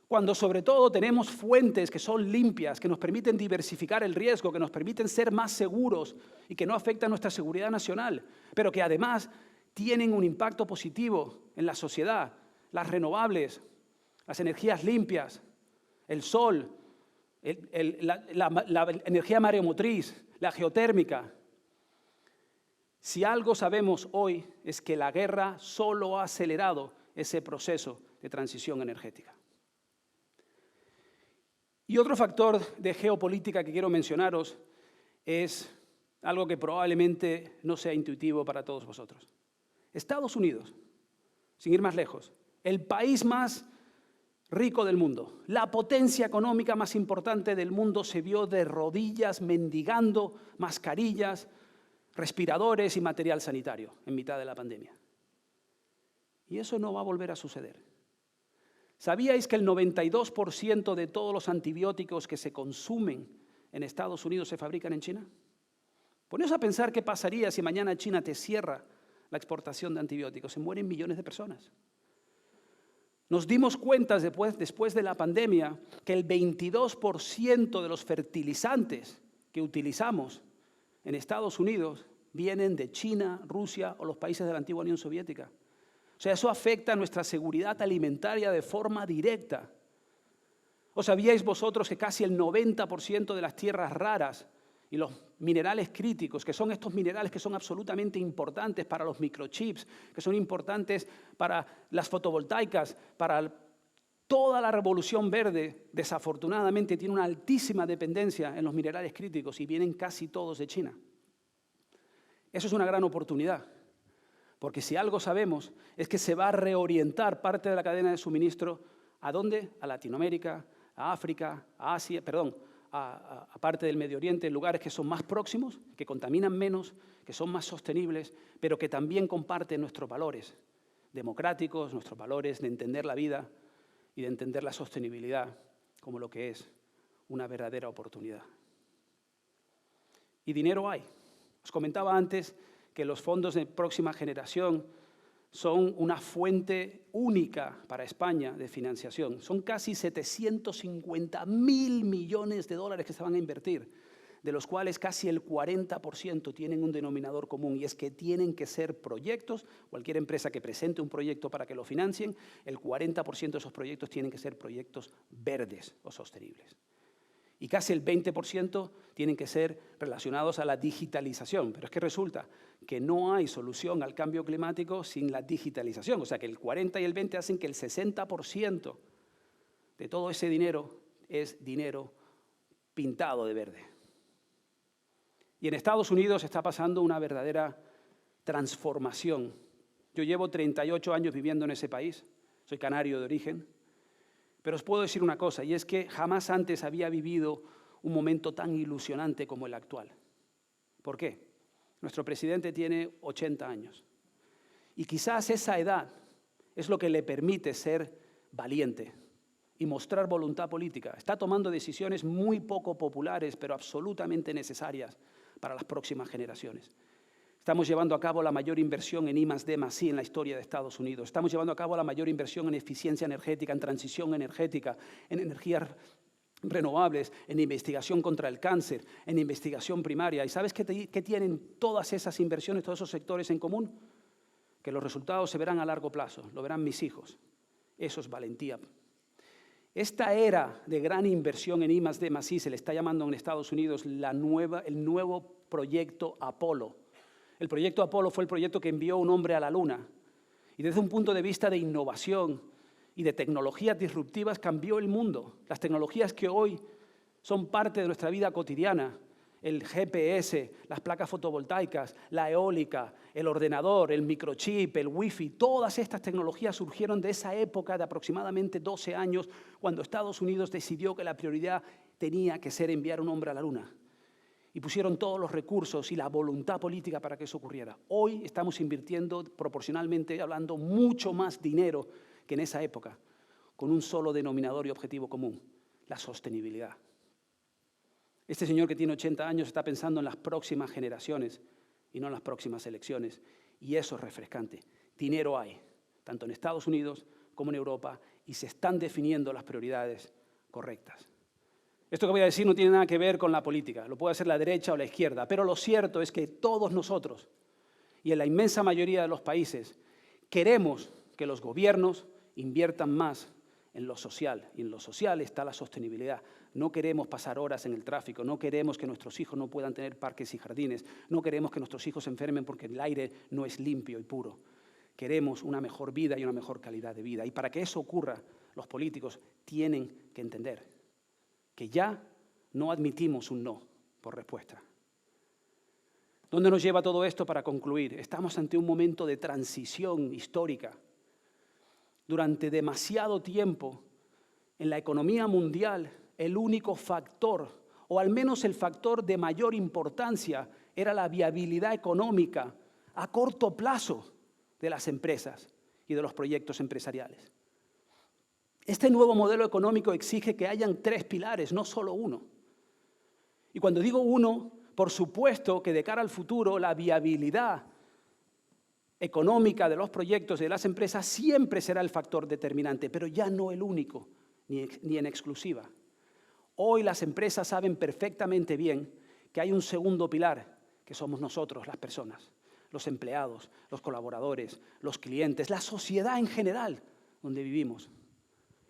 Cuando sobre todo tenemos fuentes que son limpias, que nos permiten diversificar el riesgo, que nos permiten ser más seguros y que no afectan nuestra seguridad nacional, pero que además tienen un impacto positivo en la sociedad. Las renovables, las energías limpias, el sol, la energía mareomotriz, la geotérmica. Si algo sabemos hoy es que la guerra solo ha acelerado ese proceso de transición energética. Y otro factor de geopolítica que quiero mencionaros es algo que probablemente no sea intuitivo para todos vosotros. Estados Unidos, sin ir más lejos, el país más rico del mundo, la potencia económica más importante del mundo, se vio de rodillas mendigando mascarillas, respiradores y material sanitario en mitad de la pandemia. Y eso no va a volver a suceder. ¿Sabíais que el 92% de todos los antibióticos que se consumen en Estados Unidos se fabrican en China? Poneos a pensar qué pasaría si mañana China te cierra la exportación de antibióticos. Se mueren millones de personas. Nos dimos cuenta después de la pandemia que el 22% de los fertilizantes que utilizamos en Estados Unidos vienen de China, Rusia o los países de la antigua Unión Soviética. O sea, eso afecta a nuestra seguridad alimentaria de forma directa. ¿O sabíais vosotros que casi el 90% de las tierras raras y los minerales críticos, que son estos minerales que son absolutamente importantes para los microchips, que son importantes para las fotovoltaicas, para toda la revolución verde, desafortunadamente tiene una altísima dependencia en los minerales críticos y vienen casi todos de China? Eso es una gran oportunidad, porque si algo sabemos es que se va a reorientar parte de la cadena de suministro ¿a dónde? A Latinoamérica, a África, a Asia, a parte del Medio Oriente, en lugares que son más próximos, que contaminan menos, que son más sostenibles, pero que también comparten nuestros valores democráticos, nuestros valores de entender la vida y de entender la sostenibilidad como lo que es una verdadera oportunidad. Y dinero hay. Os comentaba antes que los fondos de próxima generación son una fuente única para España de financiación. Son casi 750.000 millones de dólares que se van a invertir, de los cuales casi el 40% tienen un denominador común, y es que tienen que ser proyectos. Cualquier empresa que presente un proyecto para que lo financien, el 40% de esos proyectos tienen que ser proyectos verdes o sostenibles. Y casi el 20% tienen que ser relacionados a la digitalización. Pero es que resulta que no hay solución al cambio climático sin la digitalización. O sea, que el 40 y el 20 hacen que el 60% de todo ese dinero es dinero pintado de verde. Y en Estados Unidos está pasando una verdadera transformación. Yo llevo 38 años viviendo en ese país, soy canario de origen, pero os puedo decir una cosa, y es que jamás antes había vivido un momento tan ilusionante como el actual. ¿Por qué? Nuestro presidente tiene 80 años, y quizás esa edad es lo que le permite ser valiente y mostrar voluntad política. Está tomando decisiones muy poco populares, pero absolutamente necesarias para las próximas generaciones. Estamos llevando a cabo la mayor inversión en I+D+I en la historia de Estados Unidos. Estamos llevando a cabo la mayor inversión en eficiencia energética, en transición energética, en energías renovables, en investigación contra el cáncer, en investigación primaria. ¿Y sabes qué tienen todas esas inversiones, todos esos sectores en común? Que los resultados se verán a largo plazo, lo verán mis hijos. Eso es valentía. Esta era de gran inversión en I+D+I se le está llamando en Estados Unidos el nuevo proyecto Apolo. El proyecto Apolo fue el proyecto que envió un hombre a la Luna. Y desde un punto de vista de innovación y de tecnologías disruptivas cambió el mundo. Las tecnologías que hoy son parte de nuestra vida cotidiana, el GPS, las placas fotovoltaicas, la eólica, el ordenador, el microchip, el wifi, todas estas tecnologías surgieron de esa época de aproximadamente 12 años cuando Estados Unidos decidió que la prioridad tenía que ser enviar un hombre a la Luna. Y pusieron todos los recursos y la voluntad política para que eso ocurriera. Hoy estamos invirtiendo, proporcionalmente hablando, mucho más dinero que en esa época, con un solo denominador y objetivo común, la sostenibilidad. Este señor que tiene 80 años está pensando en las próximas generaciones y no en las próximas elecciones. Y eso es refrescante. Dinero hay, tanto en Estados Unidos como en Europa, y se están definiendo las prioridades correctas. Esto que voy a decir no tiene nada que ver con la política, lo puede hacer la derecha o la izquierda, pero lo cierto es que todos nosotros, y en la inmensa mayoría de los países, queremos que los gobiernos inviertan más en lo social, y en lo social está la sostenibilidad. No queremos pasar horas en el tráfico, no queremos que nuestros hijos no puedan tener parques y jardines, no queremos que nuestros hijos se enfermen porque el aire no es limpio y puro. Queremos una mejor vida y una mejor calidad de vida. Y para que eso ocurra, los políticos tienen que entender que ya no admitimos un no por respuesta. ¿Dónde nos lleva todo esto para concluir? Estamos ante un momento de transición histórica. Durante demasiado tiempo, en la economía mundial, el único factor, o al menos el factor de mayor importancia, era la viabilidad económica a corto plazo de las empresas y de los proyectos empresariales. Este nuevo modelo económico exige que hayan 3 pilares, no solo uno. Y cuando digo uno, por supuesto que de cara al futuro, la viabilidad económica de los proyectos y de las empresas siempre será el factor determinante, pero ya no el único, ni en exclusiva. Hoy las empresas saben perfectamente bien que hay un segundo pilar, que somos nosotros, las personas, los empleados, los colaboradores, los clientes, la sociedad en general donde vivimos.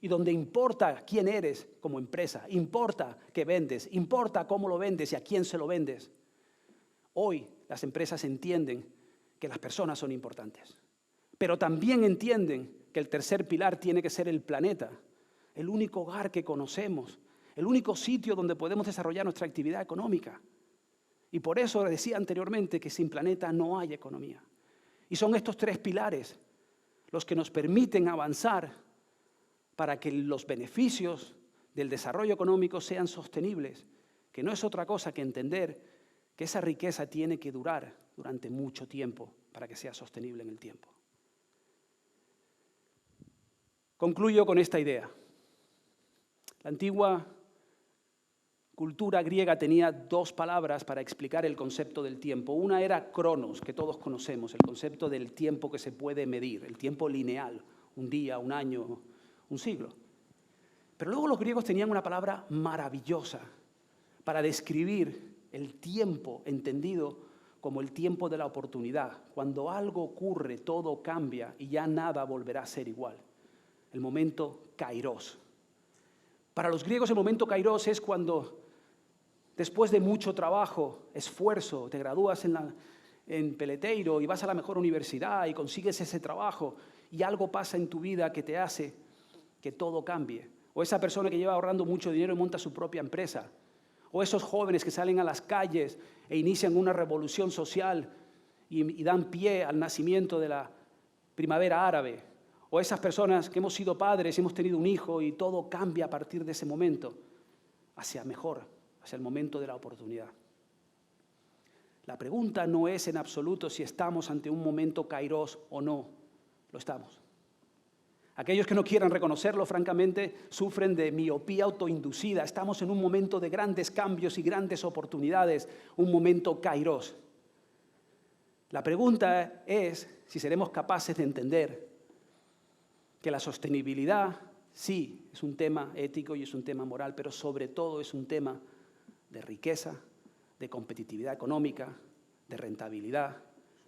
Y donde importa quién eres como empresa, importa qué vendes, importa cómo lo vendes y a quién se lo vendes. Hoy las empresas entienden que las personas son importantes, pero también entienden que el tercer pilar tiene que ser el planeta, el único hogar que conocemos, el único sitio donde podemos desarrollar nuestra actividad económica. Y por eso decía anteriormente que sin planeta no hay economía. Y son estos 3 pilares los que nos permiten avanzar para que los beneficios del desarrollo económico sean sostenibles, que no es otra cosa que entender que esa riqueza tiene que durar durante mucho tiempo para que sea sostenible en el tiempo. Concluyo con esta idea. La antigua cultura griega tenía 2 palabras para explicar el concepto del tiempo. Una era cronos, que todos conocemos, el concepto del tiempo que se puede medir, el tiempo lineal, un día, un año, un siglo. Pero luego los griegos tenían una palabra maravillosa para describir el tiempo entendido como el tiempo de la oportunidad. Cuando algo ocurre, todo cambia y ya nada volverá a ser igual. El momento kairos. Para los griegos el momento kairos es cuando, después de mucho trabajo, esfuerzo, te gradúas en Peleteiro y vas a la mejor universidad y consigues ese trabajo y algo pasa en tu vida que te hace que todo cambie. O esa persona que lleva ahorrando mucho dinero y monta su propia empresa. O esos jóvenes que salen a las calles e inician una revolución social y dan pie al nacimiento de la primavera árabe. O esas personas que hemos sido padres, hemos tenido un hijo y todo cambia a partir de ese momento hacia mejor, hacia el momento de la oportunidad. La pregunta no es en absoluto si estamos ante un momento kairos o no. Lo estamos. Aquellos que no quieran reconocerlo, francamente, sufren de miopía autoinducida. Estamos en un momento de grandes cambios y grandes oportunidades, un momento kairos. La pregunta es si seremos capaces de entender que la sostenibilidad, sí, es un tema ético y es un tema moral, pero sobre todo es un tema de riqueza, de competitividad económica, de rentabilidad,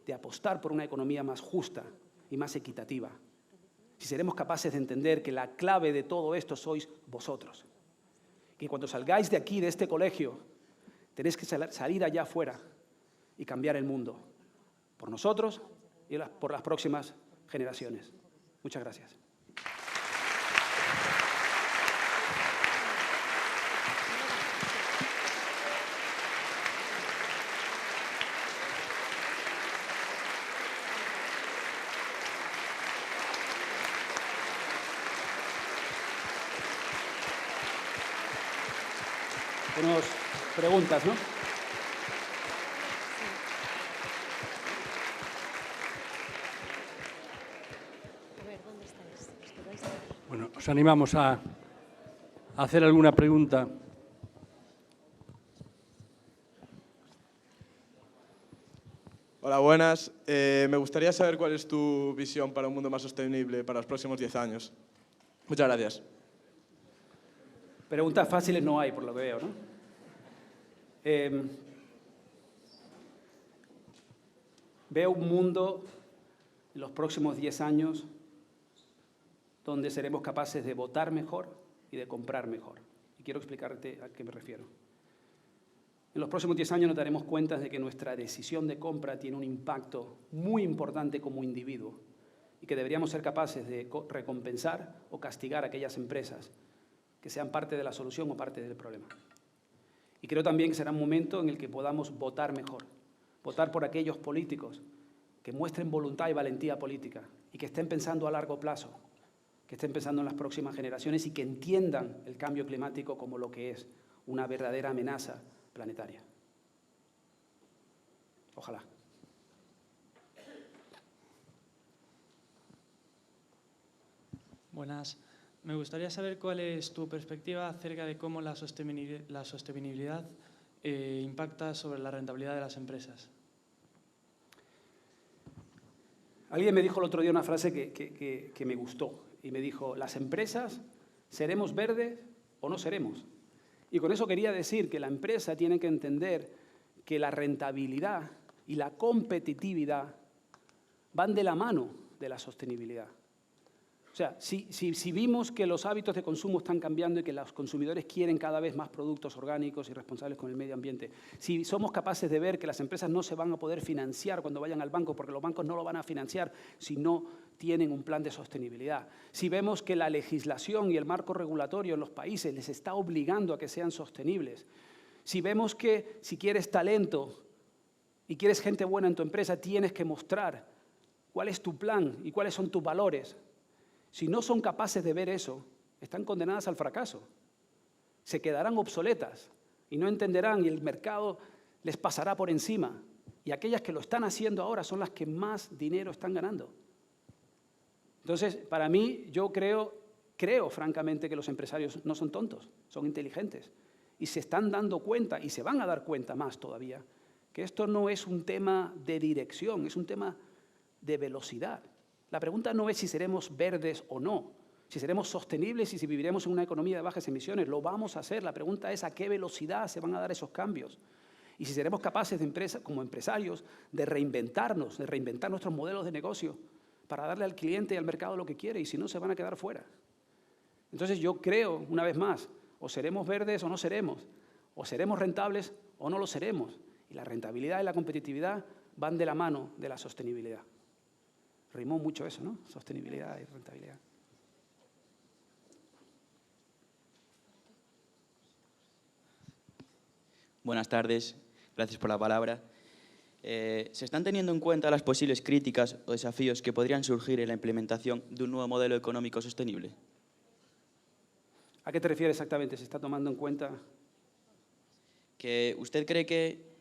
de apostar por una economía más justa y más equitativa. Si seremos capaces de entender que la clave de todo esto sois vosotros. Que cuando salgáis de aquí, de este colegio, tenéis que salir allá afuera y cambiar el mundo. Por nosotros y por las próximas generaciones. Muchas gracias. Tenemos preguntas, ¿no? Bueno, os animamos a hacer alguna pregunta. Hola, buenas. Me gustaría saber cuál es tu visión para un mundo más sostenible para los próximos 10 años. Muchas gracias. Preguntas fáciles no hay, por lo que veo, ¿no? Veo un mundo en los próximos 10 años donde seremos capaces de votar mejor y de comprar mejor. Y quiero explicarte a qué me refiero. En los próximos 10 años nos daremos cuenta de que nuestra decisión de compra tiene un impacto muy importante como individuo y que deberíamos ser capaces de recompensar o castigar a aquellas empresas que sean parte de la solución o parte del problema. Y creo también que será un momento en el que podamos votar mejor, votar por aquellos políticos que muestren voluntad y valentía política y que estén pensando a largo plazo, que estén pensando en las próximas generaciones y que entiendan el cambio climático como lo que es, una verdadera amenaza planetaria. Ojalá. Buenas. Me gustaría saber cuál es tu perspectiva acerca de cómo la sostenibilidad impacta sobre la rentabilidad de las empresas. Alguien me dijo el otro día una frase que me gustó y me dijo, las empresas, ¿seremos verdes o no seremos? Y con eso quería decir que la empresa tiene que entender que la rentabilidad y la competitividad van de la mano de la sostenibilidad. O sea, si vimos que los hábitos de consumo están cambiando y que los consumidores quieren cada vez más productos orgánicos y responsables con el medio ambiente, si somos capaces de ver que las empresas no se van a poder financiar cuando vayan al banco, porque los bancos no lo van a financiar si no tienen un plan de sostenibilidad, si vemos que la legislación y el marco regulatorio en los países les está obligando a que sean sostenibles, si vemos que si quieres talento y quieres gente buena en tu empresa, tienes que mostrar cuál es tu plan y cuáles son tus valores. Si no son capaces de ver eso, están condenadas al fracaso. Se quedarán obsoletas y no entenderán y el mercado les pasará por encima. Y aquellas que lo están haciendo ahora son las que más dinero están ganando. Entonces, para mí, yo creo francamente que los empresarios no son tontos, son inteligentes. Y se están dando cuenta, y se van a dar cuenta más todavía, que esto no es un tema de dirección, es un tema de velocidad. La pregunta no es si seremos verdes o no, si seremos sostenibles y si viviremos en una economía de bajas emisiones. Lo vamos a hacer. La pregunta es a qué velocidad se van a dar esos cambios. Y si seremos capaces como empresarios de reinventar nuestros modelos de negocio para darle al cliente y al mercado lo que quiere, y si no, se van a quedar fuera. Entonces yo creo, una vez más, O seremos verdes o no seremos. O seremos rentables o no lo seremos. Y la rentabilidad y la competitividad van de la mano de la sostenibilidad. Rimó mucho eso, ¿no? Sostenibilidad y rentabilidad. Buenas tardes, gracias por la palabra. ¿Se están teniendo en cuenta las posibles críticas o desafíos que podrían surgir en la implementación de un nuevo modelo económico sostenible? ¿A qué te refieres exactamente? ¿Se está tomando en cuenta? ¿Que usted cree que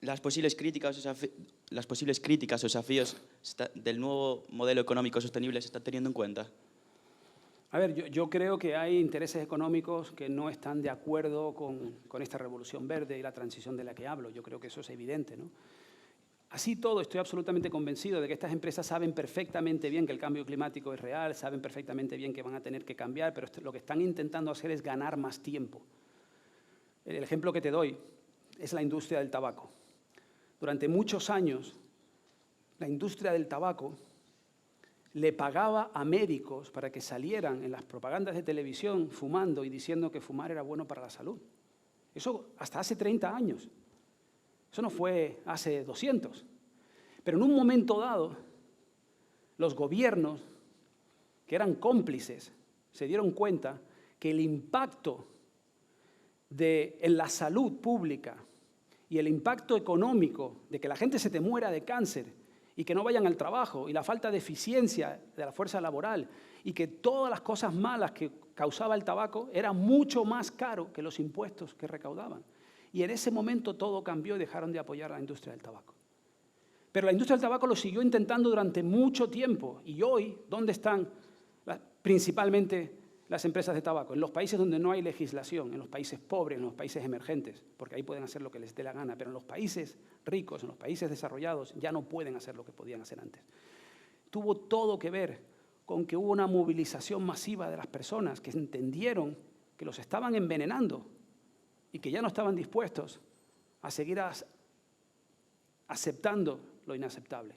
las posibles críticas o desafíos del nuevo modelo económico sostenible se están teniendo en cuenta? A ver, yo creo que hay intereses económicos que no están de acuerdo con esta revolución verde y la transición de la que hablo. Yo creo que eso es evidente, ¿no? Así todo, estoy absolutamente convencido de que estas empresas saben perfectamente bien que el cambio climático es real, saben perfectamente bien que van a tener que cambiar, pero lo que están intentando hacer es ganar más tiempo. El ejemplo que te doy es la industria del tabaco. Durante muchos años, la industria del tabaco le pagaba a médicos para que salieran en las propagandas de televisión fumando y diciendo que fumar era bueno para la salud. Eso hasta hace 30 años. Eso no fue hace 200. Pero en un momento dado, los gobiernos, que eran cómplices, se dieron cuenta que el impacto en la salud pública y el impacto económico de que la gente se te muera de cáncer y que no vayan al trabajo, y la falta de eficiencia de la fuerza laboral, y que todas las cosas malas que causaba el tabaco era mucho más caro que los impuestos que recaudaban. Y en ese momento todo cambió y dejaron de apoyar a la industria del tabaco. Pero la industria del tabaco lo siguió intentando durante mucho tiempo. Y hoy, ¿dónde están principalmente las empresas de tabaco? En los países donde no hay legislación, en los países pobres, en los países emergentes, porque ahí pueden hacer lo que les dé la gana, pero en los países ricos, en los países desarrollados, ya no pueden hacer lo que podían hacer antes. Tuvo todo que ver con que hubo una movilización masiva de las personas que entendieron que los estaban envenenando y que ya no estaban dispuestos a seguir aceptando lo inaceptable.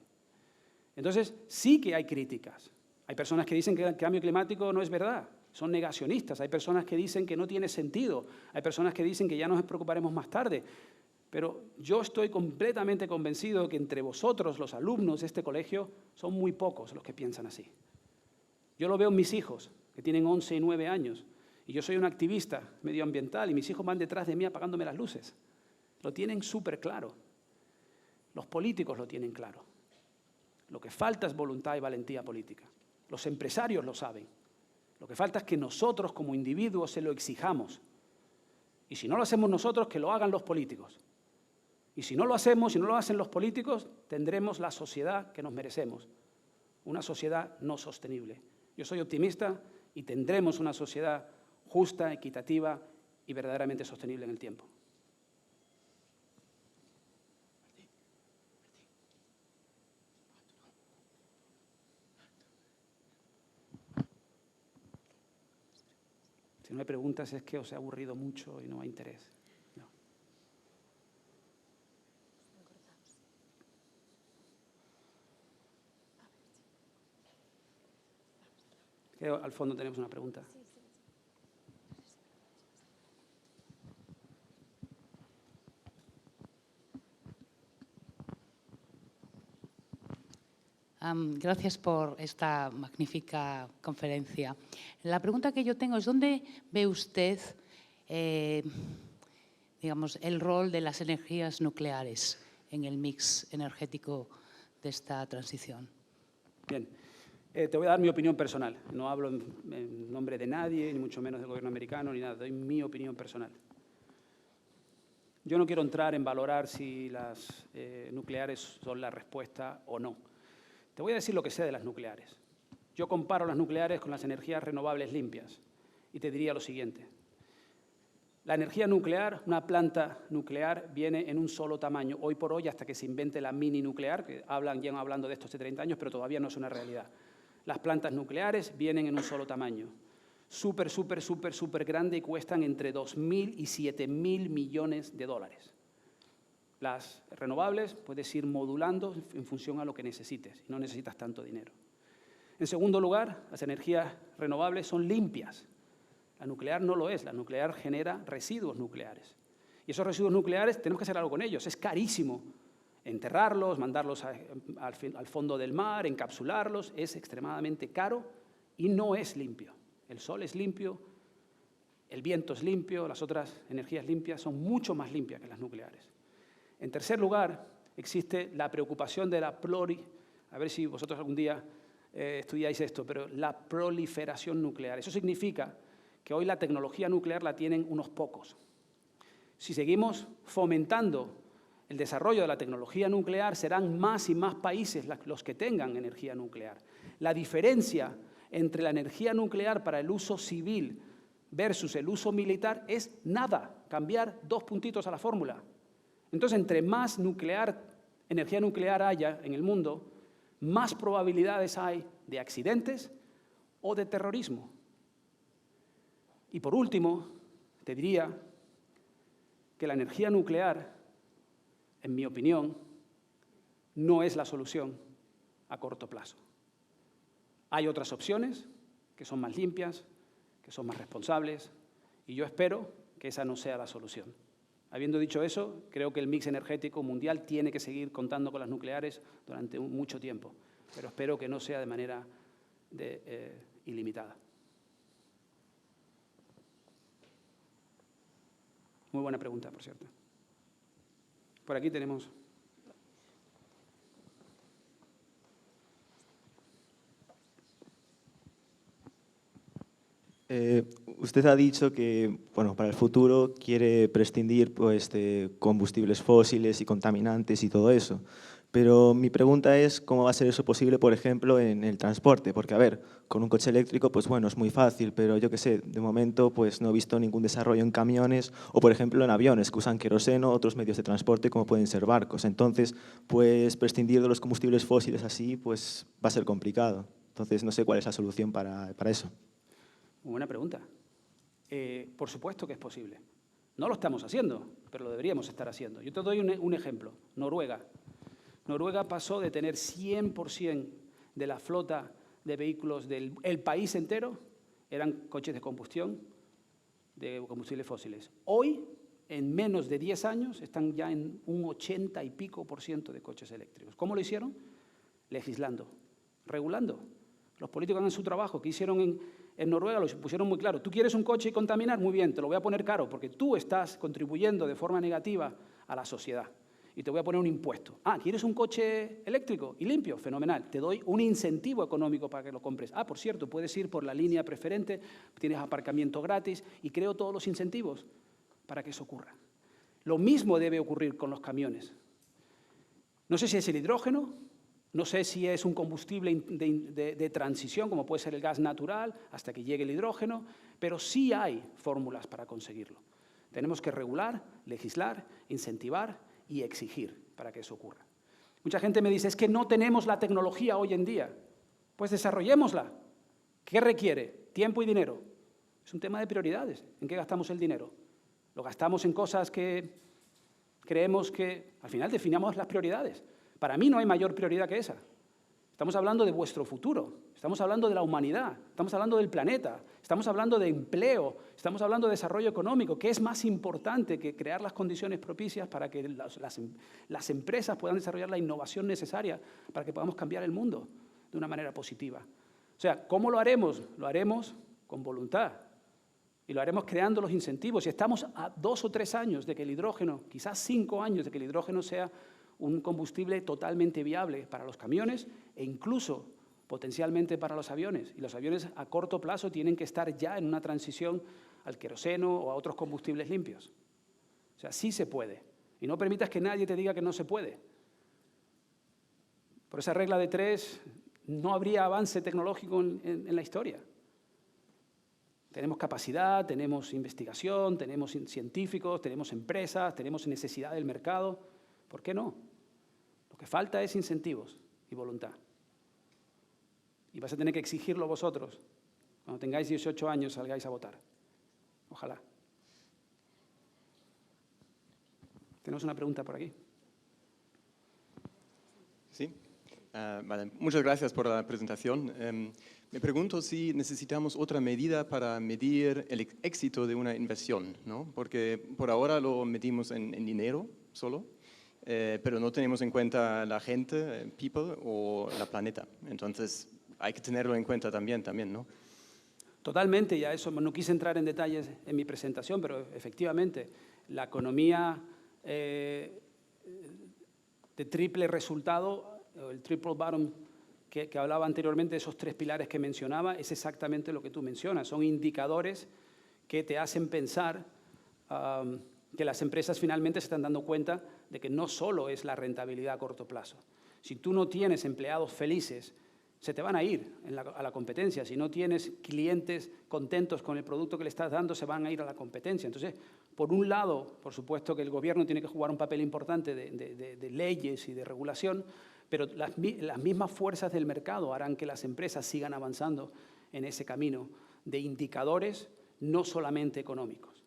Entonces, sí que hay críticas. Hay personas que dicen que el cambio climático no es verdad. Son negacionistas. Hay personas que dicen que no tiene sentido. Hay personas que dicen que ya nos preocuparemos más tarde. Pero yo estoy completamente convencido que entre vosotros, los alumnos de este colegio, son muy pocos los que piensan así. Yo lo veo en mis hijos, que tienen 11 y 9 años. Y yo soy un activista medioambiental y mis hijos van detrás de mí apagándome las luces. Lo tienen súper claro. Los políticos lo tienen claro. Lo que falta es voluntad y valentía política. Los empresarios lo saben. Lo que falta es que nosotros como individuos se lo exijamos. Y si no lo hacemos nosotros, que lo hagan los políticos. Y si no lo hacemos, si no lo hacen los políticos, tendremos la sociedad que nos merecemos. Una sociedad no sostenible. Yo soy optimista y tendremos una sociedad justa, equitativa y verdaderamente sostenible en el tiempo. Si no hay preguntas es que os he aburrido mucho y no hay interés. No. Creo al fondo tenemos una pregunta. Gracias por esta magnífica conferencia. La pregunta que yo tengo es, ¿dónde ve usted, digamos, el rol de las energías nucleares en el mix energético de esta transición? Bien, te voy a dar mi opinión personal. No hablo en nombre de nadie, ni mucho menos del gobierno americano, ni nada. Doy mi opinión personal. Yo no quiero entrar en valorar si las nucleares son la respuesta o no. Te voy a decir lo que sé de las nucleares. Yo comparo las nucleares con las energías renovables limpias y te diría lo siguiente. La energía nuclear, una planta nuclear, viene en un solo tamaño. Hoy por hoy, hasta que se invente la mini nuclear, que llevan hablando de esto hace 30 años, pero todavía no es una realidad. Las plantas nucleares vienen en un solo tamaño. Súper grande y cuestan entre 2.000 y 7.000 millones de dólares. Las renovables puedes ir modulando en función a lo que necesites y no necesitas tanto dinero. En segundo lugar, las energías renovables son limpias. La nuclear no lo es, la nuclear genera residuos nucleares. Y esos residuos nucleares tenemos que hacer algo con ellos, es carísimo. Enterrarlos, mandarlos al fondo del mar, encapsularlos, es extremadamente caro y no es limpio. El sol es limpio, el viento es limpio, las otras energías limpias son mucho más limpias que las nucleares. En tercer lugar, existe la preocupación de la a ver si vosotros algún día estudiáis esto, pero la proliferación nuclear. Eso significa que hoy la tecnología nuclear la tienen unos pocos. Si seguimos fomentando el desarrollo de la tecnología nuclear, serán más y más países los que tengan energía nuclear. La diferencia entre la energía nuclear para el uso civil versus el uso militar es nada, cambiar 2 puntitos a la fórmula. Entonces, entre más energía nuclear haya en el mundo, más probabilidades hay de accidentes o de terrorismo. Y por último, te diría que la energía nuclear, en mi opinión, no es la solución a corto plazo. Hay otras opciones que son más limpias, que son más responsables, y yo espero que esa no sea la solución. Habiendo dicho eso, creo que el mix energético mundial tiene que seguir contando con las nucleares durante mucho tiempo, pero espero que no sea de manera ilimitada. Muy buena pregunta, por cierto. Por aquí tenemos... Usted ha dicho que, bueno, para el futuro quiere prescindir pues, de combustibles fósiles y contaminantes y todo eso. Pero mi pregunta es cómo va a ser eso posible, por ejemplo, en el transporte. Porque, a ver, con un coche eléctrico, pues bueno, es muy fácil, pero yo qué sé, de momento pues no he visto ningún desarrollo en camiones o, por ejemplo, en aviones que usan queroseno, otros medios de transporte como pueden ser barcos. Entonces, pues prescindir de los combustibles fósiles así, pues va a ser complicado. Entonces, no sé cuál es la solución para eso. Muy buena pregunta. Por supuesto que es posible. No lo estamos haciendo, pero lo deberíamos estar haciendo. Yo te doy un ejemplo. Noruega. Noruega pasó de tener 100% de la flota de vehículos del país entero, eran coches de combustión, de combustibles fósiles. Hoy, en menos de 10 años, están ya en un 80 y pico % de coches eléctricos. ¿Cómo lo hicieron? Legislando, regulando. Los políticos hagan su trabajo. ¿Qué hicieron en Noruega? Lo pusieron muy claro. ¿Tú quieres un coche y contaminar? Muy bien, te lo voy a poner caro, porque tú estás contribuyendo de forma negativa a la sociedad. Y te voy a poner un impuesto. Ah, ¿quieres un coche eléctrico y limpio? Fenomenal. Te doy un incentivo económico para que lo compres. Ah, por cierto, puedes ir por la línea preferente, tienes aparcamiento gratis y creo todos los incentivos para que eso ocurra. Lo mismo debe ocurrir con los camiones. No sé si es el hidrógeno, no sé si es un combustible de transición, como puede ser el gas natural, hasta que llegue el hidrógeno, pero sí hay fórmulas para conseguirlo. Tenemos que regular, legislar, incentivar y exigir para que eso ocurra. Mucha gente me dice, es que no tenemos la tecnología hoy en día. Pues desarrollémosla. ¿Qué requiere? Tiempo y dinero. Es un tema de prioridades. ¿En qué gastamos el dinero? ¿Lo gastamos en cosas que creemos que... Al final definamos las prioridades. Para mí no hay mayor prioridad que esa. Estamos hablando de vuestro futuro, estamos hablando de la humanidad, estamos hablando del planeta, estamos hablando de empleo, estamos hablando de desarrollo económico. ¿Qué es más importante que crear las condiciones propicias para que las empresas puedan desarrollar la innovación necesaria para que podamos cambiar el mundo de una manera positiva? O sea, ¿cómo lo haremos? Lo haremos con voluntad y lo haremos creando los incentivos. Si estamos a 2 o 3 años de que el hidrógeno, quizás 5 años de que el hidrógeno sea un combustible totalmente viable para los camiones e incluso potencialmente para los aviones. Y los aviones a corto plazo tienen que estar ya en una transición al queroseno o a otros combustibles limpios. O sea, sí se puede. Y no permitas que nadie te diga que no se puede. Por esa regla de 3 no habría avance tecnológico en la historia. Tenemos capacidad, tenemos investigación, tenemos científicos, tenemos empresas, tenemos necesidad del mercado. ¿Por qué no? Lo que falta es incentivos y voluntad. Y vas a tener que exigirlo vosotros. Cuando tengáis 18 años salgáis a votar. Ojalá. Tenemos una pregunta por aquí. Sí. Vale. Muchas gracias por la presentación. Me pregunto si necesitamos otra medida para medir el éxito de una inversión, ¿no? Porque por ahora lo medimos en dinero solo, pero no tenemos en cuenta la gente, people, o la planeta. Entonces hay que tenerlo en cuenta también, ¿no? Totalmente, y a eso no quise entrar en detalles en mi presentación, pero efectivamente la economía de triple resultado, el triple bottom que hablaba anteriormente, esos 3 pilares que mencionaba, es exactamente lo que tú mencionas. Son indicadores que te hacen pensar que las empresas finalmente se están dando cuenta de que no solo es la rentabilidad a corto plazo. Si tú no tienes empleados felices, se te van a ir a la competencia. Si no tienes clientes contentos con el producto que le estás dando, se van a ir a la competencia. Entonces, por un lado, por supuesto que el gobierno tiene que jugar un papel importante de leyes y de regulación, pero las mismas fuerzas del mercado harán que las empresas sigan avanzando en ese camino de indicadores no solamente económicos.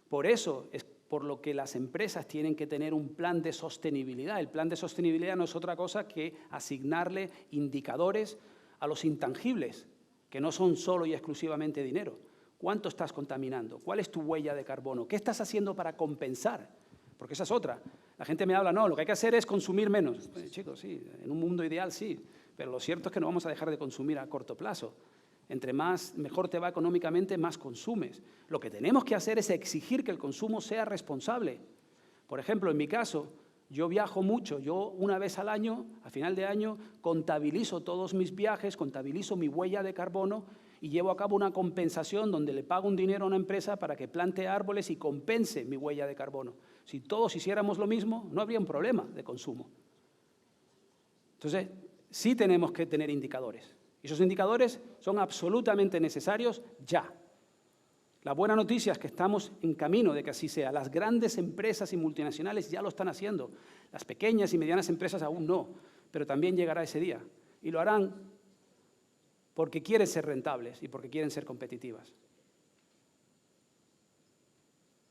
Por eso es por lo que las empresas tienen que tener un plan de sostenibilidad. El plan de sostenibilidad no es otra cosa que asignarle indicadores a los intangibles, que no son solo y exclusivamente dinero. ¿Cuánto estás contaminando? ¿Cuál es tu huella de carbono? ¿Qué estás haciendo para compensar? Porque esa es otra. La gente me habla, no, lo que hay que hacer es consumir menos. Chicos, sí, en un mundo ideal sí, pero lo cierto es que no vamos a dejar de consumir a corto plazo. Entre mejor te va económicamente, más consumes. Lo que tenemos que hacer es exigir que el consumo sea responsable. Por ejemplo, en mi caso, yo viajo mucho. Yo una vez al año, a final de año, contabilizo todos mis viajes, contabilizo mi huella de carbono y llevo a cabo una compensación donde le pago un dinero a una empresa para que plante árboles y compense mi huella de carbono. Si todos hiciéramos lo mismo, no habría un problema de consumo. Entonces, sí tenemos que tener indicadores. Y esos indicadores son absolutamente necesarios ya. La buena noticia es que estamos en camino de que así sea. Las grandes empresas y multinacionales ya lo están haciendo. Las pequeñas y medianas empresas aún no, pero también llegará ese día. Y lo harán porque quieren ser rentables y porque quieren ser competitivas.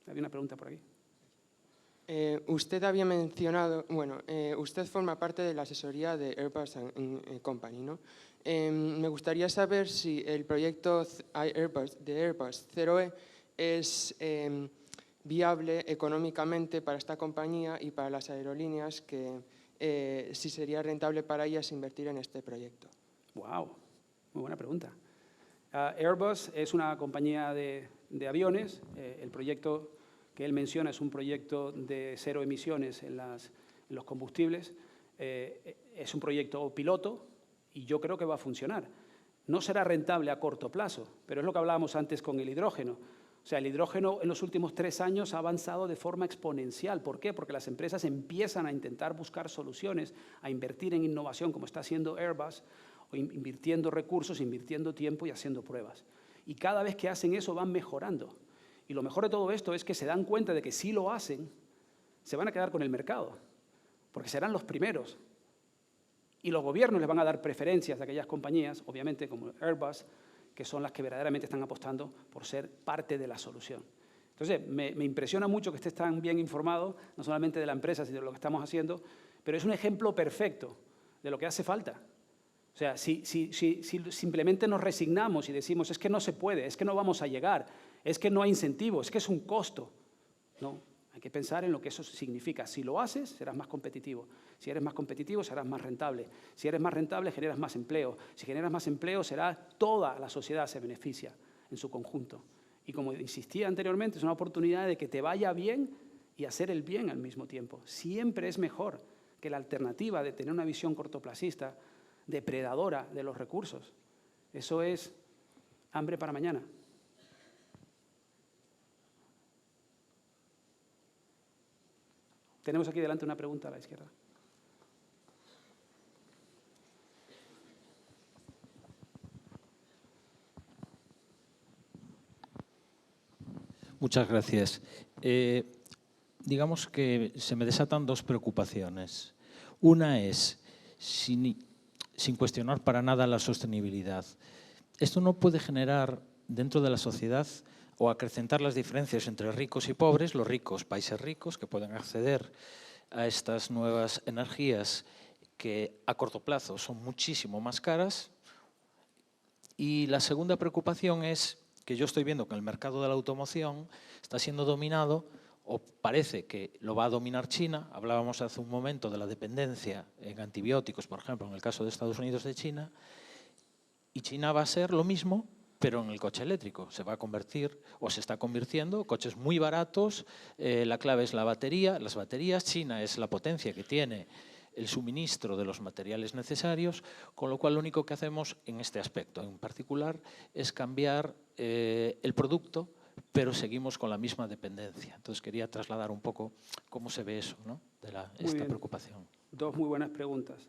Había una pregunta por aquí. Usted había mencionado, bueno, usted forma parte de la asesoría de Airbus Company, ¿no? Me gustaría saber si el proyecto de Airbus ZEROe es viable económicamente para esta compañía y para las aerolíneas, que si sería rentable para ellas invertir en este proyecto. ¡Wow! Muy buena pregunta. Airbus es una compañía de aviones. El proyecto que él menciona es un proyecto de 0 emisiones en los combustibles. Es un proyecto piloto y yo creo que va a funcionar. No será rentable a corto plazo, pero es lo que hablábamos antes con el hidrógeno. O sea, el hidrógeno en los últimos 3 años ha avanzado de forma exponencial. ¿Por qué? Porque las empresas empiezan a intentar buscar soluciones, a invertir en innovación, como está haciendo Airbus, o invirtiendo recursos, invirtiendo tiempo y haciendo pruebas. Y cada vez que hacen eso van mejorando. Y lo mejor de todo esto es que se dan cuenta de que si lo hacen, se van a quedar con el mercado, porque serán los primeros. Y los gobiernos les van a dar preferencias a aquellas compañías, obviamente como Airbus, que son las que verdaderamente están apostando por ser parte de la solución. Entonces, me impresiona mucho que estés tan bien informado, no solamente de la empresa, sino de lo que estamos haciendo, pero es un ejemplo perfecto de lo que hace falta. O sea, si simplemente nos resignamos y decimos, es que no se puede, es que no vamos a llegar, es que no hay incentivo, es que es un costo. No, hay que pensar en lo que eso significa. Si lo haces, serás más competitivo. Si eres más competitivo, serás más rentable. Si eres más rentable, generas más empleo. Si generas más empleo, toda la sociedad se beneficia en su conjunto. Y como insistía anteriormente, es una oportunidad de que te vaya bien y hacer el bien al mismo tiempo. Siempre es mejor que la alternativa de tener una visión cortoplacista, depredadora de los recursos. Eso es hambre para mañana. Tenemos aquí delante una pregunta a la izquierda. Muchas gracias. Digamos que se me desatan 2 preocupaciones. Una es, sin cuestionar para nada la sostenibilidad, esto no puede generar dentro de la sociedad o acrecentar las diferencias entre ricos y pobres, los ricos, países ricos, que pueden acceder a estas nuevas energías que a corto plazo son muchísimo más caras, Y la segunda preocupación es que yo estoy viendo que el mercado de la automoción está siendo dominado, o parece que lo va a dominar China. Hablábamos hace un momento de la dependencia en antibióticos, por ejemplo, en el caso de Estados Unidos de China, y China va a ser lo mismo, pero en el coche eléctrico. Se va a convertir, o se está convirtiendo, coches muy baratos. La clave es la batería, las baterías. China es la potencia que tiene el suministro de los materiales necesarios, con lo cual lo único que hacemos en este aspecto en particular es cambiar el producto, pero seguimos con la misma dependencia. Entonces quería trasladar un poco cómo se ve eso, ¿no? De esta preocupación. Dos muy buenas preguntas.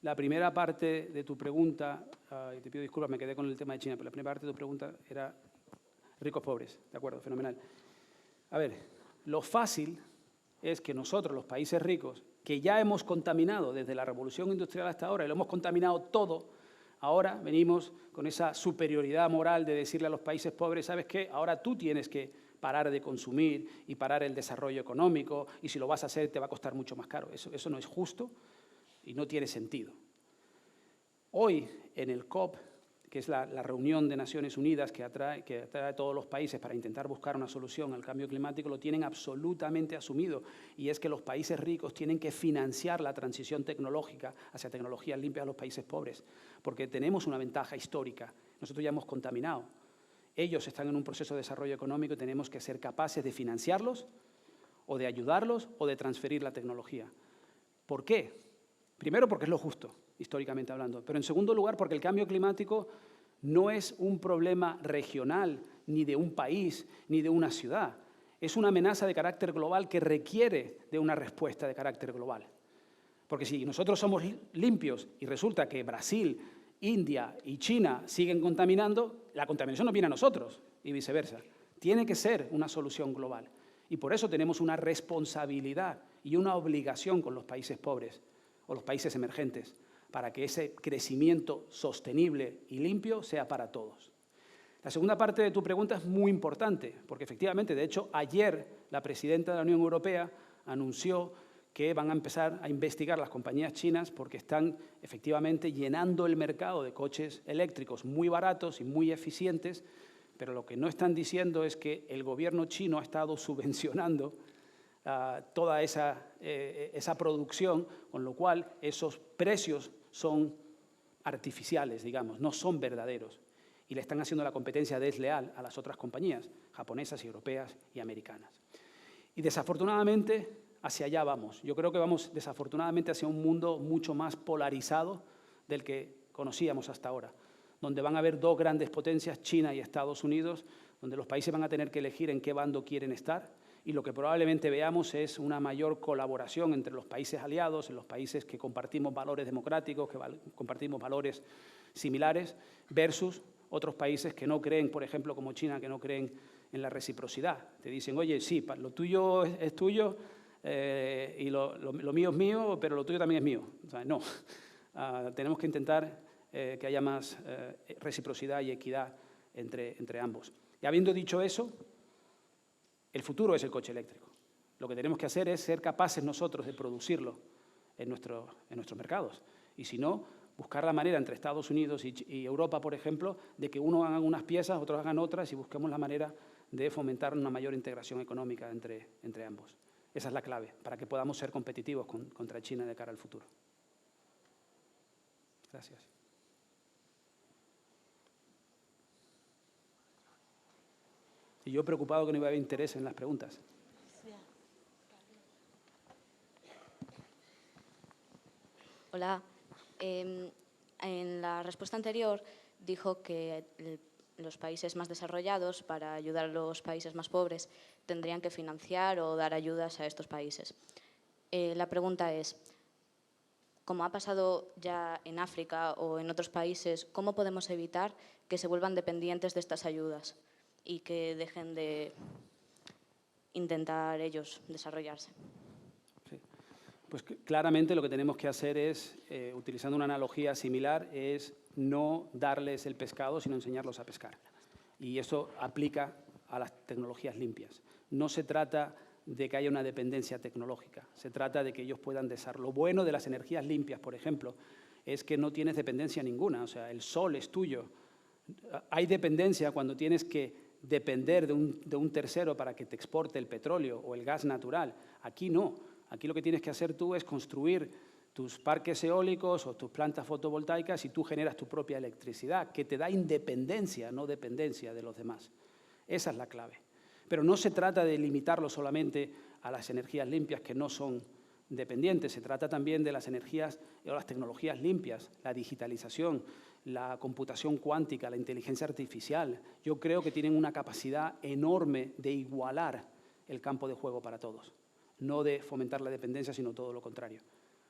La primera parte de tu pregunta, y te pido disculpas, me quedé con el tema de China, pero la primera parte de tu pregunta era ricos-pobres, ¿de acuerdo? Fenomenal. A ver, lo fácil es que nosotros, los países ricos, que ya hemos contaminado desde la revolución industrial hasta ahora, y lo hemos contaminado todo, ahora venimos con esa superioridad moral de decirle a los países pobres, ¿sabes qué? Ahora tú tienes que parar de consumir y parar el desarrollo económico, y si lo vas a hacer te va a costar mucho más caro. Eso no es justo y no tiene sentido. Hoy, en el COP, que es la reunión de Naciones Unidas que atrae a todos los países para intentar buscar una solución al cambio climático, lo tienen absolutamente asumido, y es que los países ricos tienen que financiar la transición tecnológica hacia tecnologías limpias a los países pobres, porque tenemos una ventaja histórica. Nosotros ya hemos contaminado. Ellos están en un proceso de desarrollo económico y tenemos que ser capaces de financiarlos, o de ayudarlos, o de transferir la tecnología. ¿Por qué? Primero, porque es lo justo, históricamente hablando, pero en segundo lugar, porque el cambio climático no es un problema regional, ni de un país, ni de una ciudad. Es una amenaza de carácter global que requiere de una respuesta de carácter global. Porque si nosotros somos limpios y resulta que Brasil, India y China siguen contaminando, la contaminación nos viene a nosotros y viceversa. Tiene que ser una solución global. Y por eso tenemos una responsabilidad y una obligación con los países pobres o los países emergentes, para que ese crecimiento sostenible y limpio sea para todos. La segunda parte de tu pregunta es muy importante, porque efectivamente, de hecho, ayer la presidenta de la Unión Europea anunció que van a empezar a investigar las compañías chinas porque están efectivamente llenando el mercado de coches eléctricos muy baratos y muy eficientes, pero lo que no están diciendo es que el gobierno chino ha estado subvencionando toda esa producción, con lo cual esos precios son artificiales, digamos, no son verdaderos. Y le están haciendo la competencia desleal a las otras compañías, japonesas, europeas y americanas. Y desafortunadamente, hacia allá vamos. Yo creo que vamos desafortunadamente hacia un mundo mucho más polarizado del que conocíamos hasta ahora, donde van a haber dos grandes potencias, China y Estados Unidos, donde los países van a tener que elegir en qué bando quieren estar, y lo que probablemente veamos es una mayor colaboración entre los países aliados, en los países que compartimos valores democráticos, que compartimos valores similares, versus otros países que no creen, por ejemplo, como China, que no creen en la reciprocidad. Te dicen, oye, sí, lo tuyo es tuyo y lo mío es mío, pero lo tuyo también es mío. O sea, no. Tenemos que intentar que haya más reciprocidad y equidad entre ambos. Y habiendo dicho eso, el futuro es el coche eléctrico. Lo que tenemos que hacer es ser capaces nosotros de producirlo en nuestros mercados. Y si no, buscar la manera entre Estados Unidos y Europa, por ejemplo, de que unos hagan unas piezas, otros hagan otras, y busquemos la manera de fomentar una mayor integración económica entre ambos. Esa es la clave, para que podamos ser competitivos contra China de cara al futuro. Gracias. Y yo preocupado que no iba a haber interés en las preguntas. Hola. En la respuesta anterior dijo que los países más desarrollados, para ayudar a los países más pobres, tendrían que financiar o dar ayudas a estos países. La pregunta es, como ha pasado ya en África o en otros países, ¿cómo podemos evitar que se vuelvan dependientes de estas ayudas y que dejen de intentar ellos desarrollarse? Sí. Pues claramente lo que tenemos que hacer es, utilizando una analogía similar, es no darles el pescado, sino enseñarlos a pescar. Y eso aplica a las tecnologías limpias. No se trata de que haya una dependencia tecnológica, se trata de que ellos puedan desarrollar. Lo bueno de las energías limpias, por ejemplo, es que no tienes dependencia ninguna, o sea, el sol es tuyo. Hay dependencia cuando tienes que depender de un tercero para que te exporte el petróleo o el gas natural. Aquí no. Aquí lo que tienes que hacer tú es construir tus parques eólicos o tus plantas fotovoltaicas y tú generas tu propia electricidad, que te da independencia, no dependencia de los demás. Esa es la clave. Pero no se trata de limitarlo solamente a las energías limpias que no son dependientes, se trata también de las energías o las tecnologías limpias, la digitalización, la computación cuántica, la inteligencia artificial. Yo creo que tienen una capacidad enorme de igualar el campo de juego para todos. No de fomentar la dependencia, sino todo lo contrario.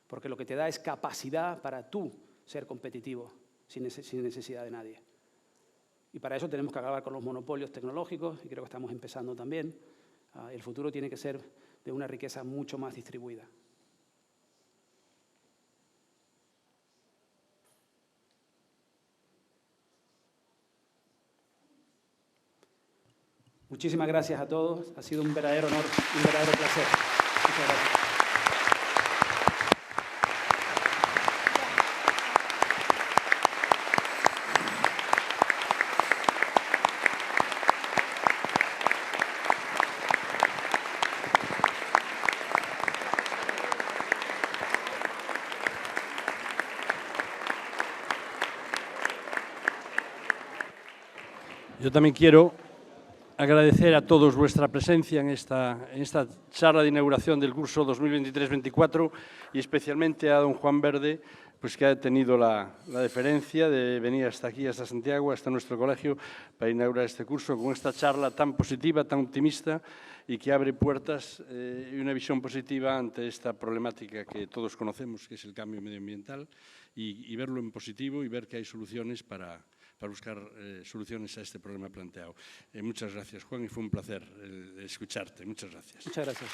Porque lo que te da es capacidad para tú ser competitivo sin necesidad de nadie. Y para eso tenemos que acabar con los monopolios tecnológicos, y creo que estamos empezando también. El futuro tiene que ser de una riqueza mucho más distribuida. Muchísimas gracias a todos. Ha sido un verdadero honor, un verdadero placer. Muchas gracias. Yo también quiero agradecer a todos vuestra presencia en esta charla de inauguración del curso 2023-24 y especialmente a don Juan Verde, pues que ha tenido la deferencia de venir hasta aquí, hasta Santiago, hasta nuestro colegio, para inaugurar este curso con esta charla tan positiva, tan optimista y que abre puertas y una visión positiva ante esta problemática que todos conocemos, que es el cambio medioambiental, y verlo en positivo y ver que hay soluciones para buscar soluciones a este problema planteado. Muchas gracias, Juan, y fue un placer escucharte. Muchas gracias. Muchas gracias.